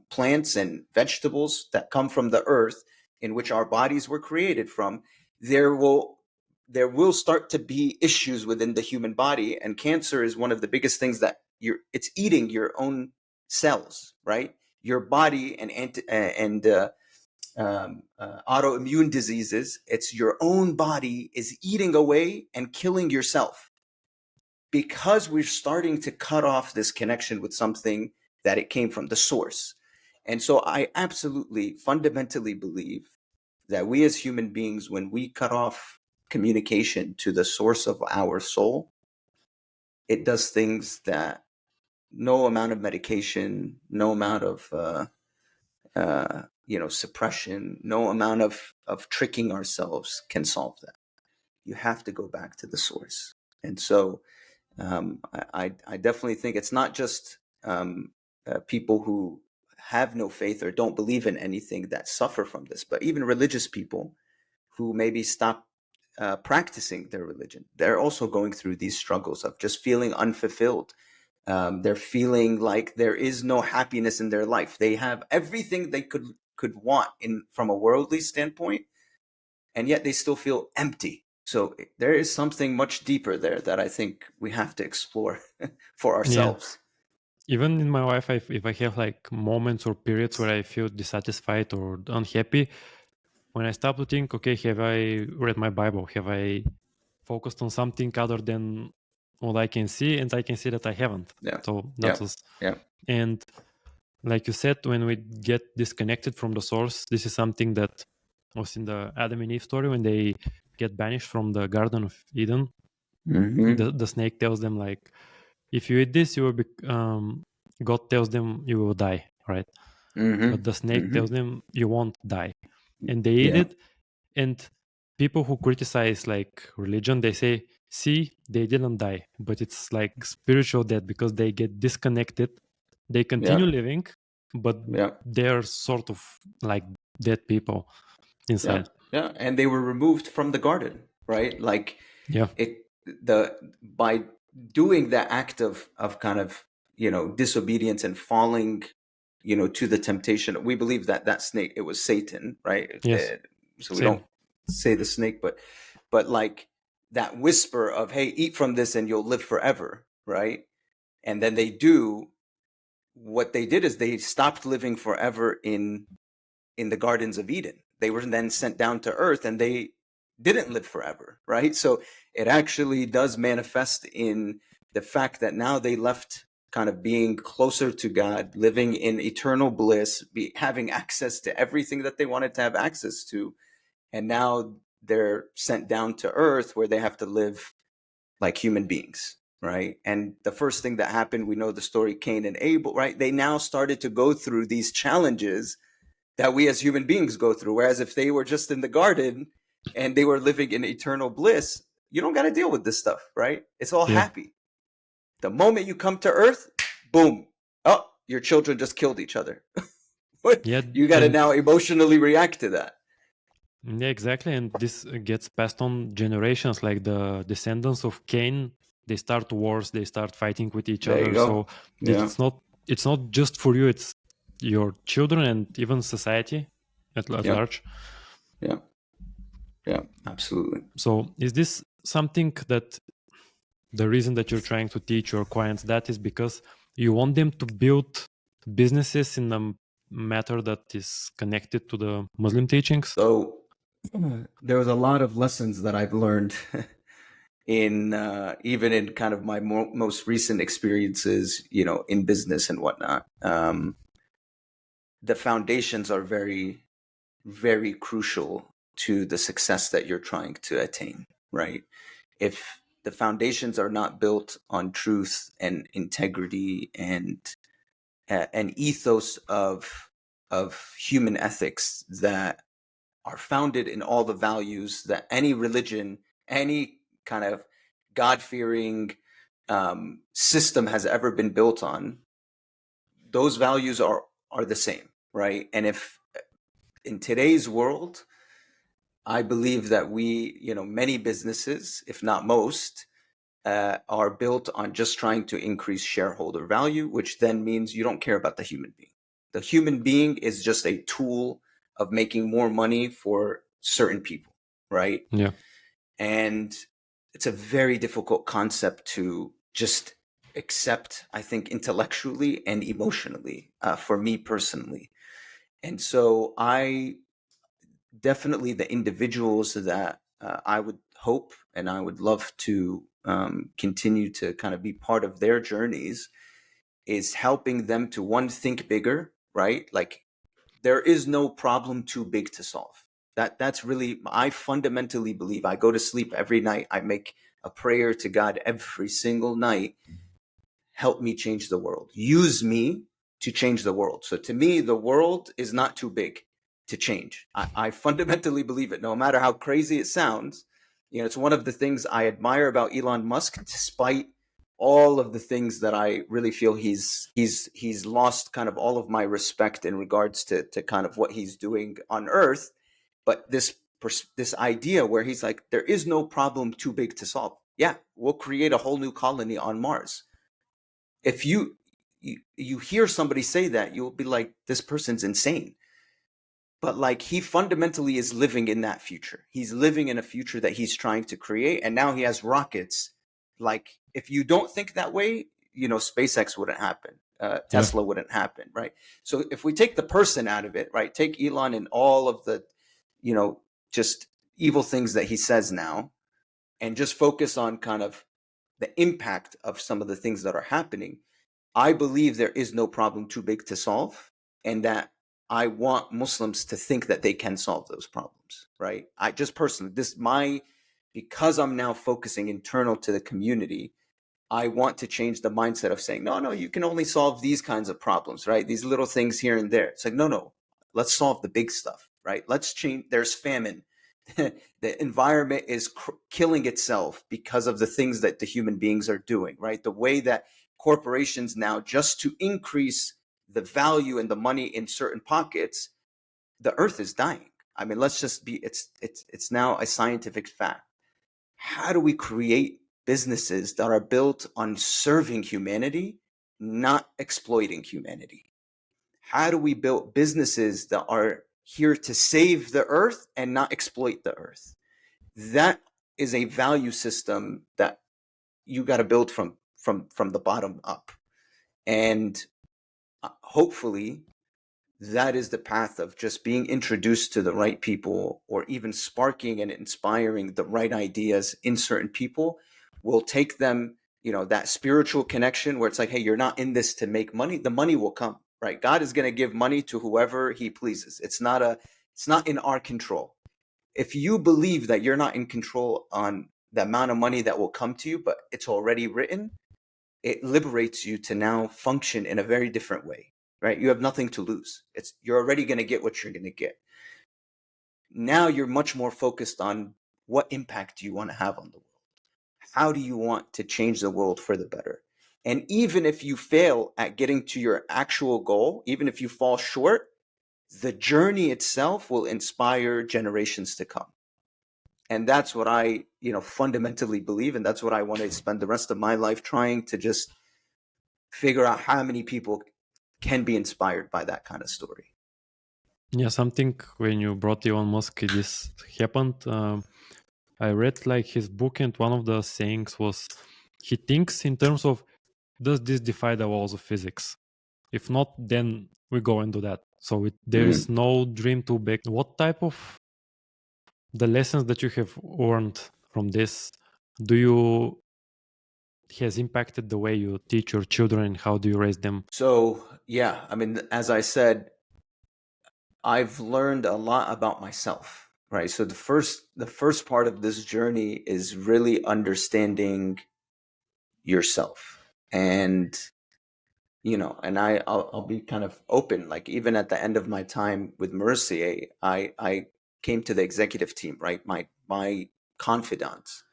plants and vegetables that come from the earth in which our bodies were created from, there will there will start to be issues within the human body. And cancer is one of the biggest things that it's eating your own cells, right? Your body and autoimmune diseases, it's your own body is eating away and killing yourself, because we're starting to cut off this connection with something that it came from, the source. And so I absolutely fundamentally believe that we as human beings, when we cut off communication to the source of our soul, it does things that no amount of medication, no amount of suppression, no amount of tricking ourselves can solve that. You have to go back to the source. And so I definitely think it's not just people who have no faith or don't believe in anything that suffer from this, but even religious people who maybe stop practicing their religion. They're also going through these struggles of just feeling unfulfilled. They're feeling like there is no happiness in their life. They have everything they could want from a worldly standpoint, and yet they still feel empty. So there is something much deeper there that I think we have to explore for Yeah. ourselves. Even in my life, if I have like moments or periods where I feel dissatisfied or unhappy, when I stop to think, okay, have I read my Bible? Have I focused on something other than what I can see? And I can see that I haven't. Yeah. So that Yeah. was, Yeah. and like you said, when we get disconnected from the source, this is something that was in the Adam and Eve story when they get banished from the Garden of Eden. Mm-hmm. The snake tells them like, if you eat this, you will be. God tells them you will die, right? But Mm-hmm. the snake Mm-hmm. tells them you won't die, and they eat Yeah. it. And people who criticize like religion, they say, see, they didn't die, but it's like spiritual death because they get disconnected. They Yeah. continue living, but Yeah. they're sort of like dead people Yeah. inside. Yeah. And they were removed from the garden, right? Like Yeah. by doing that act of kind of, disobedience and falling, to the temptation. We believe that that snake, it was Satan, right? Yes. So we Same. don't say the snake, but like that whisper of, hey, eat from this and you'll live forever, right? And then they do. What they did is they stopped living forever in the gardens of Eden. They were then sent down to earth and they didn't live forever, right? So it actually does manifest in the fact that now they left kind of being closer to God, living in eternal bliss, having access to everything that they wanted to have access to. And now they're sent down to earth where they have to live like human beings, right? And the first thing that happened, we know the story, Cain and Abel, right? They now started to go through these challenges that we as human beings go through. Whereas if they were just in the garden and they were living in eternal bliss, you don't got to deal with this stuff, right? It's all Yeah. happy. The moment you come to earth, boom, oh, your children just killed each other. Yeah. You got to And now emotionally react to that. yeah, exactly. And this gets passed on generations, like the descendants of Cain. They start wars, they start fighting with each There you other. go. So Yeah. it's not just for you, it's your children and even society at Yeah. large. Yeah. Yeah. Absolutely. So is this something that the reason that you're trying to teach your clients that is because you want them to build businesses in a matter that is connected to the Muslim teachings? So there was a lot of lessons that I've learned in even in kind of my most recent experiences, in business and whatnot. The foundations are very, very crucial to the success that you're trying to attain, right? If the foundations are not built on truth and integrity and an ethos of human ethics that are founded in all the values that any religion, any kind of God-fearing system has ever been built on, those values are the same, right? And if in today's world, I believe that many businesses, if not most, are built on just trying to increase shareholder value, which then means you don't care about the human being. The human being is just a tool of making more money for certain people, right? Yeah. And it's a very difficult concept to just accept, I think, intellectually and emotionally, for me personally. And so I definitely the individuals that I would hope and I would love to continue to kind of be part of their journeys is helping them to, one, think bigger, right? Like, there is no problem too big to solve. That's really, I fundamentally believe. I go to sleep every night. I make a prayer to God every single night. Help me change the world. Use me to change the world. So to me, the world is not too big to change. I fundamentally believe it, no matter how crazy it sounds. It's one of the things I admire about Elon Musk, despite all of the things that I really feel he's lost kind of all of my respect in regards to kind of what he's doing on Earth. But this idea where he's like, there is no problem too big to solve. Yeah, we'll create a whole new colony on Mars. If you hear somebody say that, you'll be like, this person's insane. But like, he fundamentally is living in that future. He's living in a future that he's trying to create, and now he has rockets. Like, if you don't think that way, SpaceX wouldn't happen. Yeah. Tesla wouldn't happen, right? So if we take the person out of it, right, take Elon and all of the, just evil things that he says now, and just focus on kind of the impact of some of the things that are happening, I believe there is no problem too big to solve, and that I want Muslims to think that they can solve those problems, right? I just personally, because I'm now focusing internal to the community, I want to change the mindset of saying, no, you can only solve these kinds of problems, right? These little things here and there. It's like, no, let's solve the big stuff, right? Let's change. There's famine. The environment is killing itself because of the things that the human beings are doing, right? The way that corporations now, just to increase the value and the money in certain pockets, the earth is dying. I mean, let's just be, it's now a scientific fact. How do we create businesses that are built on serving humanity, not exploiting humanity? How do we build businesses that are here to save the earth and not exploit the earth? That is a value system that you got to build from the bottom up. And hopefully that is the path of just being introduced to the right people, or even sparking and inspiring the right ideas in certain people, will take them, that spiritual connection where it's like, hey, you're not in this to make money. The money will come, right? God is going to give money to whoever he pleases. It's not in our control. If you believe that you're not in control on the amount of money that will come to you, but it's already written, it liberates you to now function in a very different way, right? You have nothing to lose. You're already going to get what you're going to get. Now you're much more focused on what impact do you want to have on the world? How do you want to change the world for the better? And even if you fail at getting to your actual goal, even if you fall short, the journey itself will inspire generations to come. And that's what I, fundamentally believe. And that's what I want to spend the rest of my life trying to just figure out how many people can be inspired by that kind of story. Yeah, something when you brought Elon Musk, this happened. I read like his book, and one of the sayings was, he thinks in terms of, does this defy the laws of physics? If not, then we go and do that. So there is no dream too big. What type of the lessons that you have learned from this has impacted the way you teach your children, and how do you raise them? So, yeah, I mean, as I said, I've learned a lot about myself, right? So the first part of this journey is really understanding yourself. And and I'll be kind of open. Like, even at the end of my time with Mercier, I came to the executive team, right? My confidants,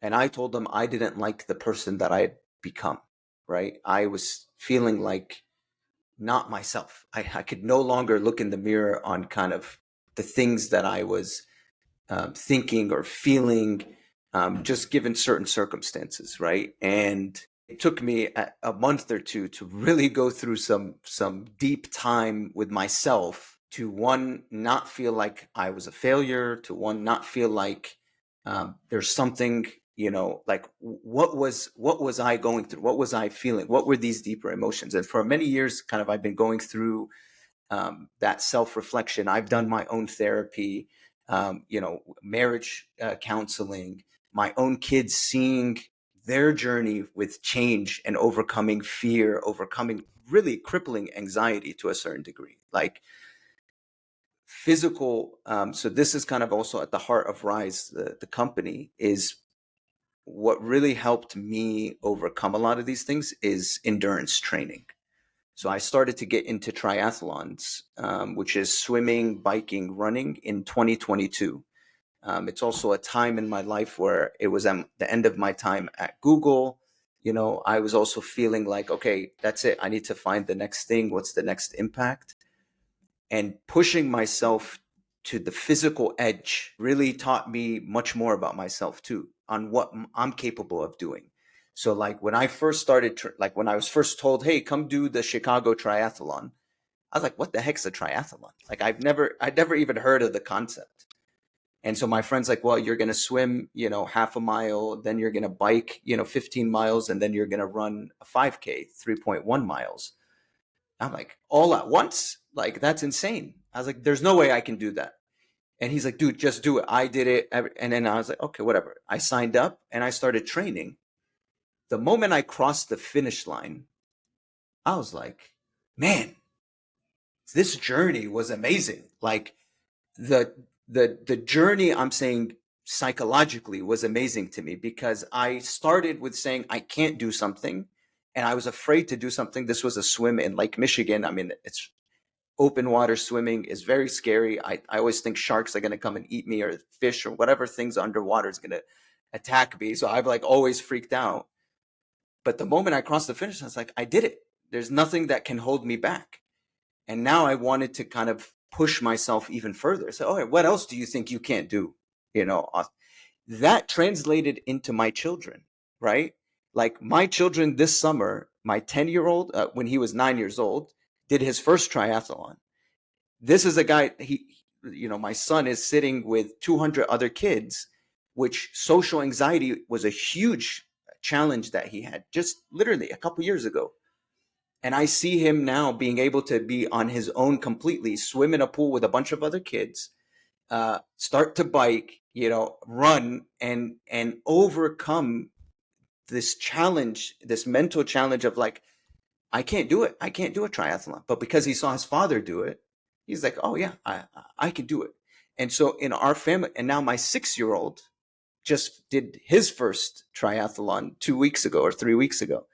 and I told them I didn't like the person that I had become, right? I was feeling like not myself. I could no longer look in the mirror on kind of the things that I was thinking or feeling, just given certain circumstances, right? And it took me a month or two to really go through some deep time with myself, to, one, not feel like I was a failure, to, one, not feel like there's something, like, what was I going through? What was I feeling? What were these deeper emotions? And for many years, kind of, I've been going through that self-reflection. I've done my own therapy, marriage counseling, my own kids, seeing their journey with change and overcoming fear, overcoming really crippling anxiety to a certain degree, like physical. So this is kind of also at the heart of RYSE, the company, is what really helped me overcome a lot of these things is endurance training. So I started to get into triathlons, which is swimming, biking, running, in 2022. It's also a time in my life where it was at the end of my time at Google. I was also feeling like, okay, that's it. I need to find the next thing. What's the next impact? And pushing myself to the physical edge really taught me much more about myself too, on what I'm capable of doing. So like when I first started, like when I was first told, hey, come do the Chicago Triathlon, I was like, what the heck's a triathlon? Like I'd never even heard of the concept. And so my friend's like, well, you're going to swim, half a mile, then you're going to bike, 15 miles, and then you're going to run a 5K, 3.1 miles. I'm like, all at once? Like, that's insane. I was like, there's no way I can do that. And he's like, dude, just do it. I did it. And then I was like, okay, whatever. I signed up and I started training. The moment I crossed the finish line, I was like, man, this journey was amazing. Like the journey, I'm saying, psychologically was amazing to me, because I started with saying I can't do something and I was afraid to do something. This was a swim in Lake Michigan. I mean, it's open water swimming is very scary. I always think sharks are going to come and eat me, or fish, or whatever things underwater is going to attack me. So I've like always freaked out. But the moment I crossed the finish, I was like, I did it. There's nothing that can hold me back. And now I wanted to kind of push myself even further. So, okay, what else do you think you can't do? That translated into my children, right? Like my children this summer, my 10-year-old, when he was 9 years old, did his first triathlon. This is a guy, my son is sitting with 200 other kids, which social anxiety was a huge challenge that he had just literally a couple years ago. And I see him now being able to be on his own completely, swim in a pool with a bunch of other kids, start to bike, run and overcome this challenge, this mental challenge of like, I can't do it. I can't do a triathlon. But because he saw his father do it, he's like, oh yeah, I can do it. And so in our family, and now my 6-year-old just did his first triathlon 2 weeks ago or 3 weeks ago.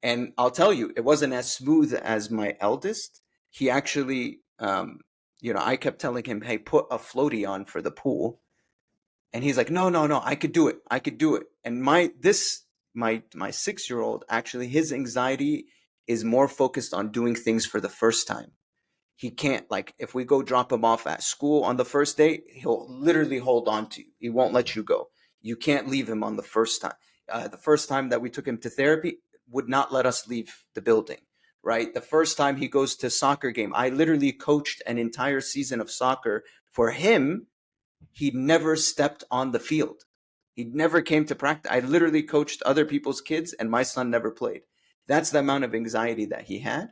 And I'll tell you, it wasn't as smooth as my eldest. He actually, I kept telling him, hey, put a floaty on for the pool. And he's like, no, I could do it. I could do it. And my 6-year-old, actually, his anxiety is more focused on doing things for the first time. He can't, like, if we go drop him off at school on the first day, he'll literally hold on to you. He won't let you go. You can't leave him on the first time. The first time that we took him to therapy, would not let us leave the building, right? The first time he goes to soccer game, I literally coached an entire season of soccer for him. He never stepped on the field. He never came to practice. I literally coached other people's kids and my son never played. That's the amount of anxiety that he had.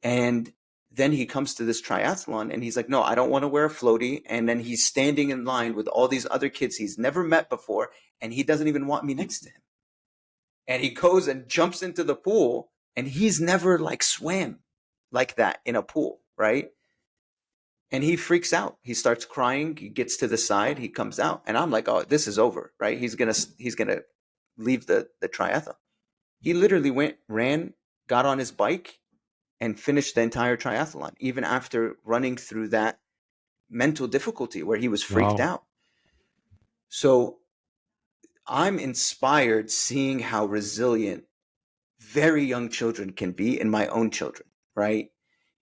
And then he comes to this triathlon and he's like, no, I don't want to wear a floaty. And then he's standing in line with all these other kids he's never met before. And he doesn't even want me next to him. And he goes and jumps into the pool, and he's never like swam like that in a pool, right? And he freaks out. He starts crying. He gets to the side. He comes out, and I'm like, oh, this is over, right? He's gonna leave the triathlon. He literally ran, got on his bike, and finished the entire triathlon, even after running through that mental difficulty where he was freaked Wow. out. So I'm inspired seeing how resilient very young children can be in my own children, right?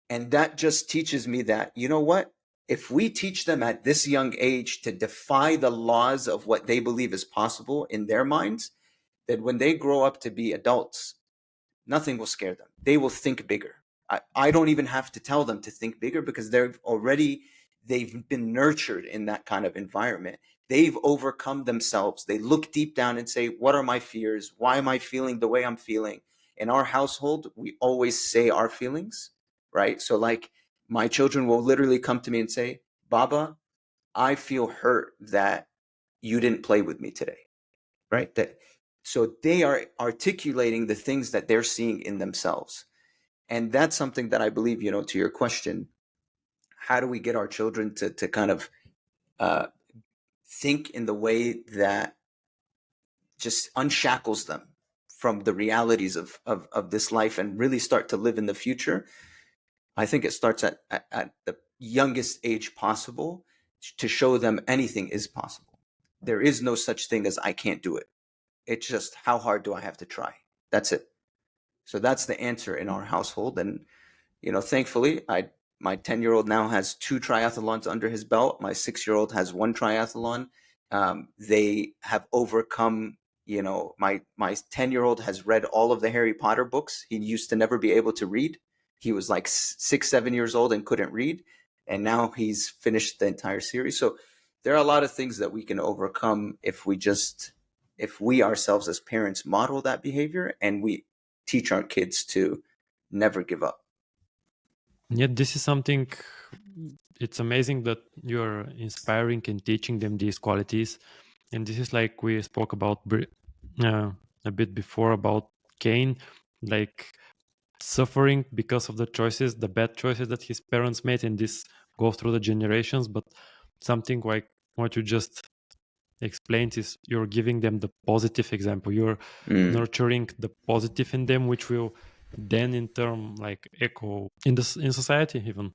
And that just teaches me that, you know what? If we teach them at this young age to defy the laws of what they believe is possible in their minds, then when they grow up to be adults, nothing will scare them. They will think bigger. I don't even have to tell them to think bigger, because they've been nurtured in that kind of environment. They've overcome themselves. They look deep down and say, what are my fears? Why am I feeling the way I'm feeling? In our household, we always say our feelings, right? So like My children will literally come to me and say, Baba, I feel hurt that you didn't play with me today, right? So they are articulating the things that they're seeing in themselves. And that's something that I believe, to your question, how do we get our children to kind of uh, think in the way that just unshackles them from the realities of this life and really start to live in the future? I think it starts at the youngest age possible, to show them anything is possible. There is no such thing as I can't do it. It's just, how hard do I have to try? That's it. So that's the answer in our household. And thankfully, my 10-year-old now has 2 triathlons under his belt. My 6-year-old has 1 triathlon. They have overcome. My 10-year-old has read all of the Harry Potter books. He used to never be able to read. He was like 6, 7 years old and couldn't read, and now he's finished the entire series. So there are a lot of things that we can overcome if we ourselves as parents model that behavior, and we teach our kids to never give up. Yet this is something, it's amazing that you're inspiring and teaching them these qualities. And this is like we spoke about a bit before about Cain, like suffering because of the choices, the bad choices that his parents made, and this goes through the generations. But something like what you just explained is you're giving them the positive example. You're nurturing the positive in them, which will then in turn like echo in society even.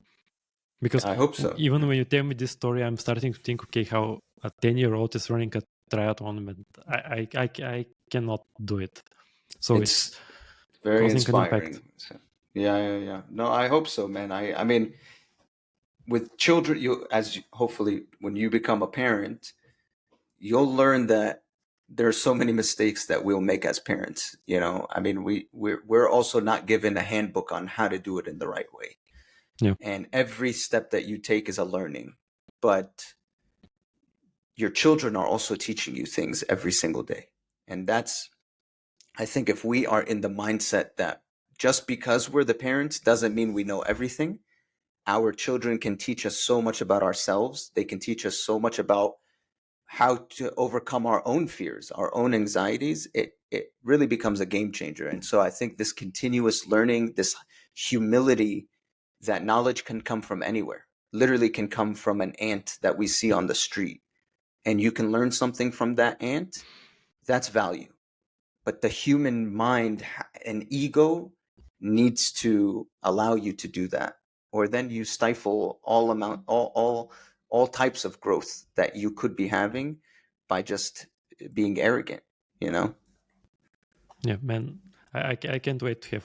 Because I hope so. even when you tell me this story, I'm starting to think, okay, how a 10-year-old is running a triathlon, but I cannot do it. So it's very causing an impact. inspiring. So, yeah. No, I hope so, man. I mean, with children, hopefully when you become a parent, you'll learn that there are so many mistakes that we'll make as parents. I mean, we're also not given a handbook on how to do it in the right way. Yeah. And every step that you take is a learning. But your children are also teaching you things every single day. And I think if we are in the mindset that just because we're the parents doesn't mean we know everything, our children can teach us so much about ourselves. They can teach us so much about how to overcome our own fears, our own anxieties. It really becomes a game changer. And so I think this continuous learning, this humility, that knowledge can come from anywhere, literally can come from an ant that we see on the street. And you can learn something from that ant, that's value. But the human mind and ego needs to allow you to do that, or then you stifle all types of growth that you could be having by just being arrogant. Yeah, man. I can't wait to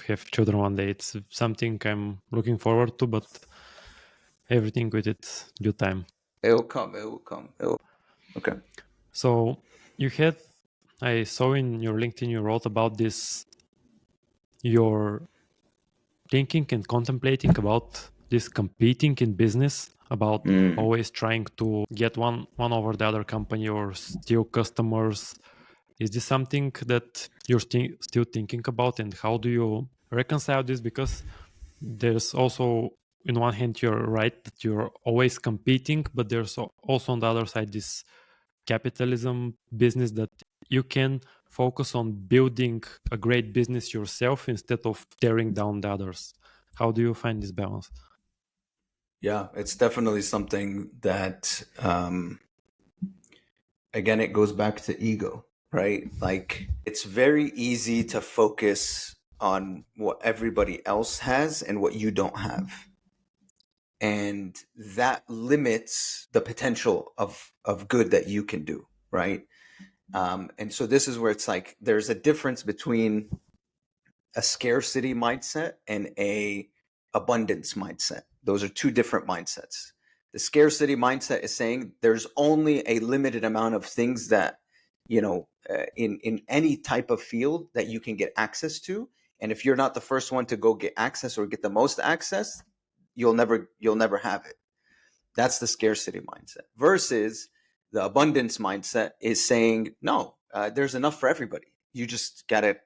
have children one day. It's something I'm looking forward to, but everything with its due time. It will come. Okay. So I saw in your LinkedIn you wrote about this, your thinking and contemplating about this competing in business, about always trying to get one over the other company or steal customers. Is this something that you're still thinking about, and how do you reconcile this? Because there's also, in one hand, you're right that you're always competing, but there's also on the other side this capitalism business that you can focus on building a great business yourself instead of tearing down the others. How do you find this balance? Yeah, it's definitely something that, again, it goes back to ego, right? Like, it's very easy to focus on what everybody else has and what you don't have. And that limits the potential of good that you can do, right? And so this is where it's like there's a difference between a scarcity mindset and a abundance mindset. Those are 2 different mindsets. The scarcity mindset is saying there's only a limited amount of things that, in any type of field that you can get access to. And if you're not the first one to go get access or get the most access, you'll never have it. That's the scarcity mindset. Versus the abundance mindset is saying, no, there's enough for everybody. You just gotta,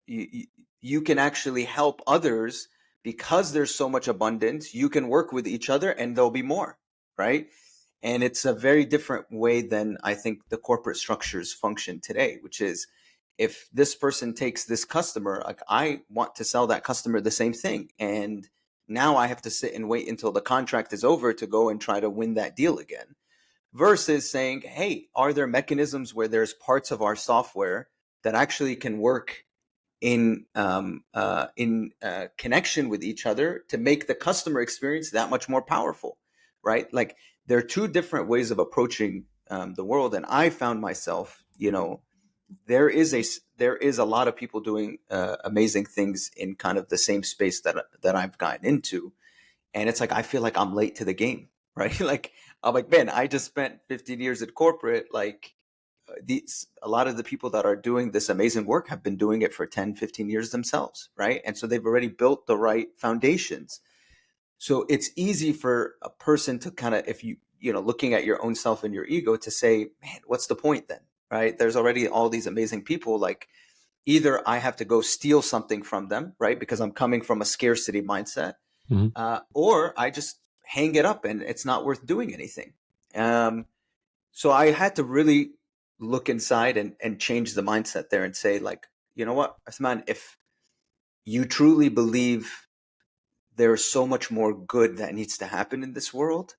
you can actually help others because there's so much abundance, you can work with each other and there'll be more, right? And it's a very different way than I think the corporate structures function today, which is if this person takes this customer, like I want to sell that customer the same thing. And now I have to sit and wait until the contract is over to go and try to win that deal again. Versus saying, hey, are there mechanisms where there's parts of our software that actually can work in connection with each other to make the customer experience that much more powerful, right? Like there are two different ways of approaching the world, and I found myself, there is a lot of people doing amazing things in kind of the same space that I've gotten into, and it's like I feel like I'm late to the game, right? Like I'm like, man, I just spent 15 years at corporate, like a lot of the people that are doing this amazing work have been doing it for 10, 15 years themselves, right? And so they've already built the right foundations. So it's easy for a person to kind of, if looking at your own self and your ego, to say, man, what's the point then, right? There's already all these amazing people. Like either I have to go steal something from them, right? Because I'm coming from a scarcity mindset, or I just hang it up and it's not worth doing anything. So I had to really look inside and change the mindset there and say, like, you know what, Asman, if you truly believe there's so much more good that needs to happen in this world,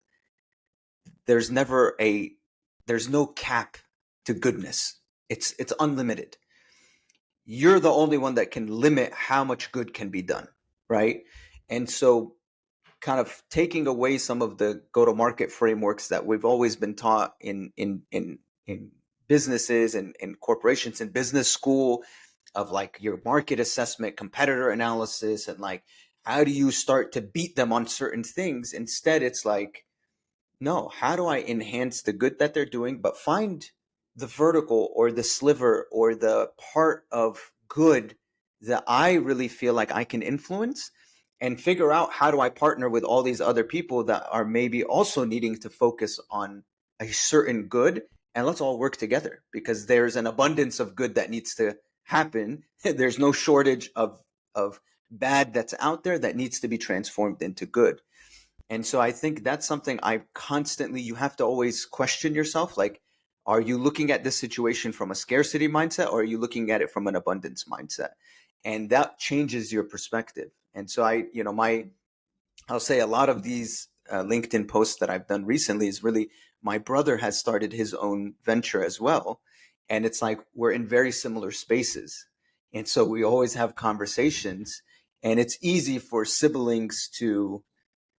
there's no cap to goodness. It's unlimited. You're the only one that can limit how much good can be done, right? And so kind of taking away some of the go-to-market frameworks that we've always been taught in businesses and in corporations in business school, of like your market assessment, competitor analysis, and like how do you start to beat them on certain things. Instead, it's like, no, how do I enhance the good that they're doing, but find the vertical or the sliver or the part of good that I really feel like I can influence, and figure out how do I partner with all these other people that are maybe also needing to focus on a certain good, and let's all work together because there's an abundance of good that needs to happen. There's no shortage of bad that's out there that needs to be transformed into good. And so I think that's something you have to always question yourself. Like, are you looking at this situation from a scarcity mindset, or are you looking at it from an abundance mindset? And that changes your perspective. And so I'll say a lot of these LinkedIn posts that I've done recently is really, my brother has started his own venture as well. And it's like, we're in very similar spaces. And so we always have conversations, and it's easy for siblings to,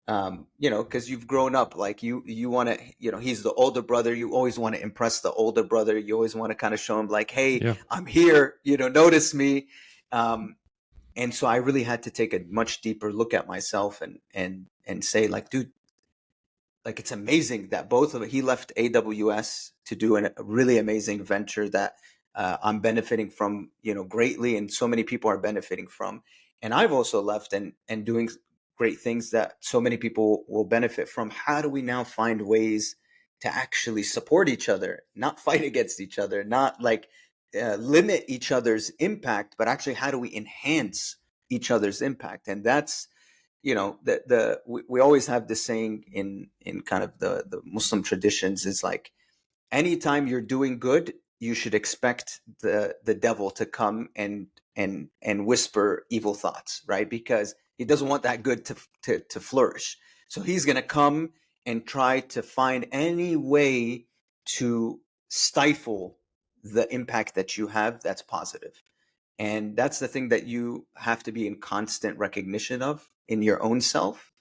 because you've grown up, like you want to, he's the older brother. You always want to impress the older brother. You always want to kind of show him like, hey, Yeah. I'm here, notice me. And so I really had to take a much deeper look at myself and say, like, dude, like it's amazing that he left AWS to do a really amazing venture that I'm benefiting from, greatly, and so many people are benefiting from. And I've also left and doing great things that so many people will benefit from. How do we now find ways to actually support each other, not fight against each other, not like limit each other's impact, but actually how do we enhance each other's impact? And that's, we always have this saying in kind of the Muslim traditions, is like, anytime you're doing good, you should expect the devil to come and whisper evil thoughts, right? Because he doesn't want that good to flourish. So he's going to come and try to find any way to stifle the impact that you have that's positive. And that's the thing that you have to be in constant recognition of in your own self,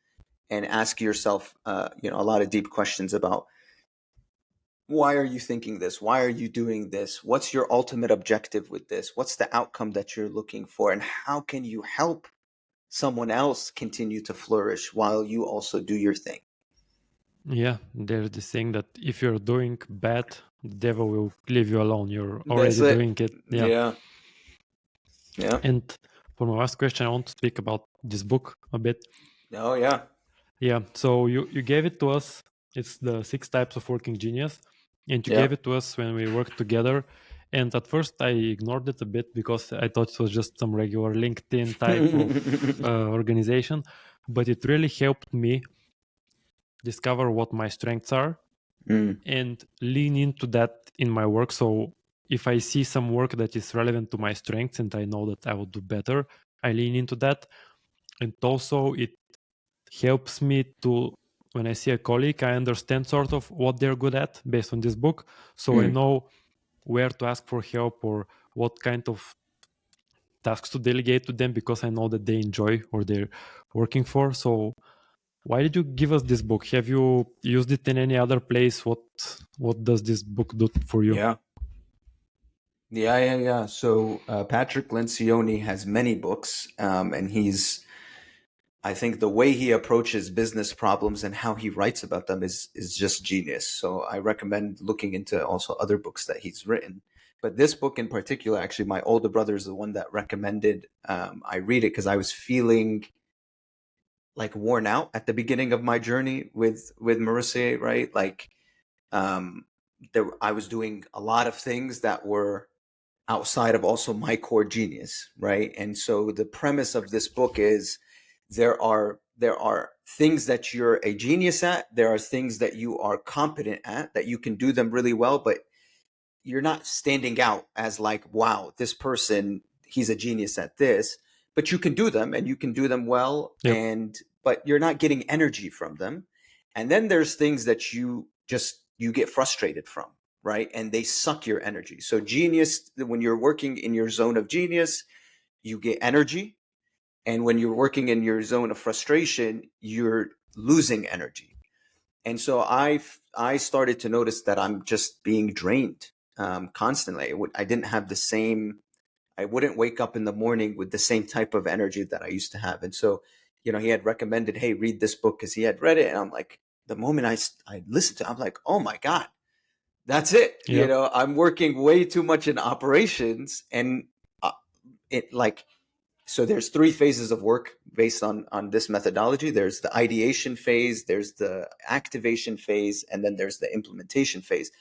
and ask yourself, a lot of deep questions about, why are you thinking this? Why are you doing this? What's your ultimate objective with this? What's the outcome that you're looking for? And how can you help someone else continue to flourish while you also do your thing? Yeah, there's this saying that if you're doing bad, the devil will leave you alone. You're That's already it. doing it. Yeah. Yeah. Yeah. And for my last question, I want to speak about this book a bit. Oh, yeah. Yeah. So you gave it to us. It's the 6 Types of Working Genius. And you Yeah. gave it to us when we worked together. And at first I ignored it a bit because I thought it was just some regular LinkedIn type of organization. But it really helped me discover what my strengths are Mm, and lean into that in my work. So if I see some work that is relevant to my strengths and I know that I will do better, I lean into that. And also it helps me to, when I see a colleague, I understand sort of what they're good at based on this book. So I mm. know where to ask for help or what kind of tasks to delegate to them because I know that they enjoy or they're working for. So why did you give us this book? Have you used it in any other place? What does this book do for you? Yeah. Yeah. So Patrick Lencioni has many books, and I think the way he approaches business problems and how he writes about them is just genius. So I recommend looking into also other books that he's written. But this book in particular, actually, my older brother is the one that recommended I read it because I was feeling like worn out at the beginning of my journey with Marissa, right? Like um, I was doing a lot of things that were outside of also my core genius, right? And so the premise of this book is there are things that you're a genius at, there are things that you are competent at, that you can do them really well, but you're not standing out as like, wow, this person, he's a genius at this, but you can do them and you can do them well, Yep. and but you're not getting energy from them. And then there's things that you get frustrated from, right? And they suck your energy. So genius, when you're working in your zone of genius, you get energy. And when you're working in your zone of frustration, you're losing energy. And so I started to notice that I'm just being drained constantly. I didn't have the same. I wouldn't wake up in the morning with the same type of energy that I used to have. And so, he had recommended, hey, read this book because he had read it, and I'm like, the moment I listened to it, I'm like, oh my god, that's it. Yeah. I'm working way too much in operations, and it like so there's three phases of work based on this methodology. There's the ideation phase, there's the activation phase, and then there's the implementation phase.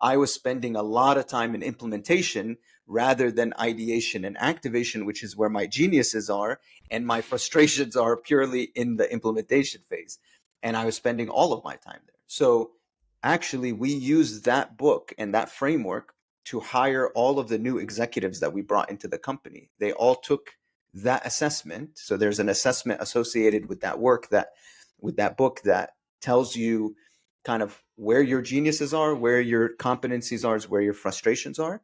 I was spending a lot of time in implementation rather than ideation and activation, which is where my geniuses are, and my frustrations are purely in the implementation phase. And I was spending all of my time there. So actually, we used that book and that framework to hire all of the new executives that we brought into the company. They all took that assessment. So there's an assessment associated with that work, that with that book, that tells you kind of where your geniuses are, where your competencies are, where your frustrations are.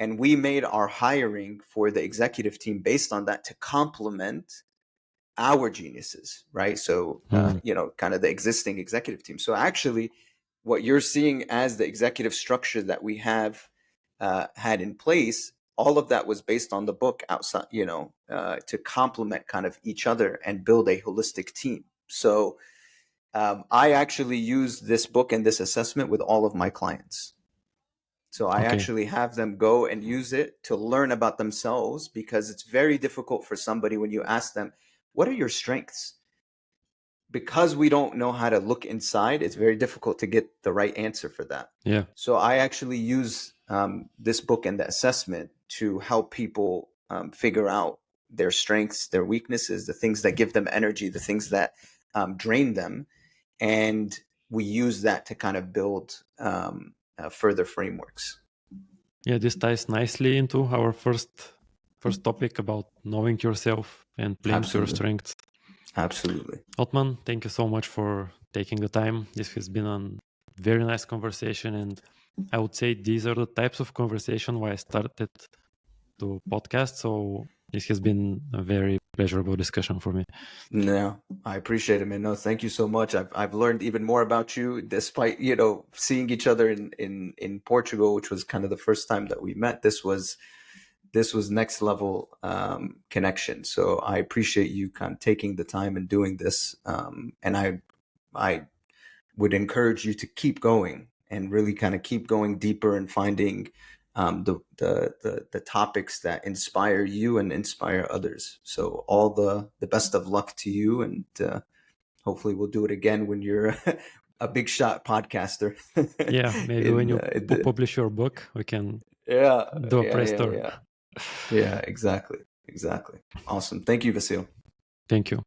And we made our hiring for the executive team based on that to complement our geniuses, right? So, Mm. kind of the existing executive team. So actually, what you're seeing as the executive structure that we have had in place, all of that was based on the book outside, to complement kind of each other and build a holistic team. So I actually use this book and this assessment with all of my clients. So I Okay. actually have them go and use it to learn about themselves, because it's very difficult for somebody when you ask them, what are your strengths? Because we don't know how to look inside, it's very difficult to get the right answer for that. Yeah. So I actually use this book and the assessment to help people figure out their strengths, their weaknesses, the things that give them energy, the things that drain them. And we use that to kind of build further frameworks. Yeah. This ties nicely into our first topic about knowing yourself and playing to your Absolutely. strengths. Absolutely. Othman, thank you so much for taking the time. This has been a very nice conversation, and I would say these are the types of conversation why I started to podcast. So this has been a very pleasurable discussion for me. No, I appreciate it, man. No, thank you so much. I've learned even more about you, despite seeing each other in Portugal, which was kind of the first time that we met. This was next level connection. So I appreciate you kind of taking the time and doing this. And I would encourage you to keep going and really kind of keep going deeper and finding the topics that inspire you and inspire others. So all the best of luck to you, and hopefully we'll do it again when you're a big shot podcaster. Yeah, maybe when you The, publish your book, we can Yeah, the yeah, yeah, oppressor. yeah. Yeah, exactly. Exactly. Awesome. Thank you, Vasil. Thank you.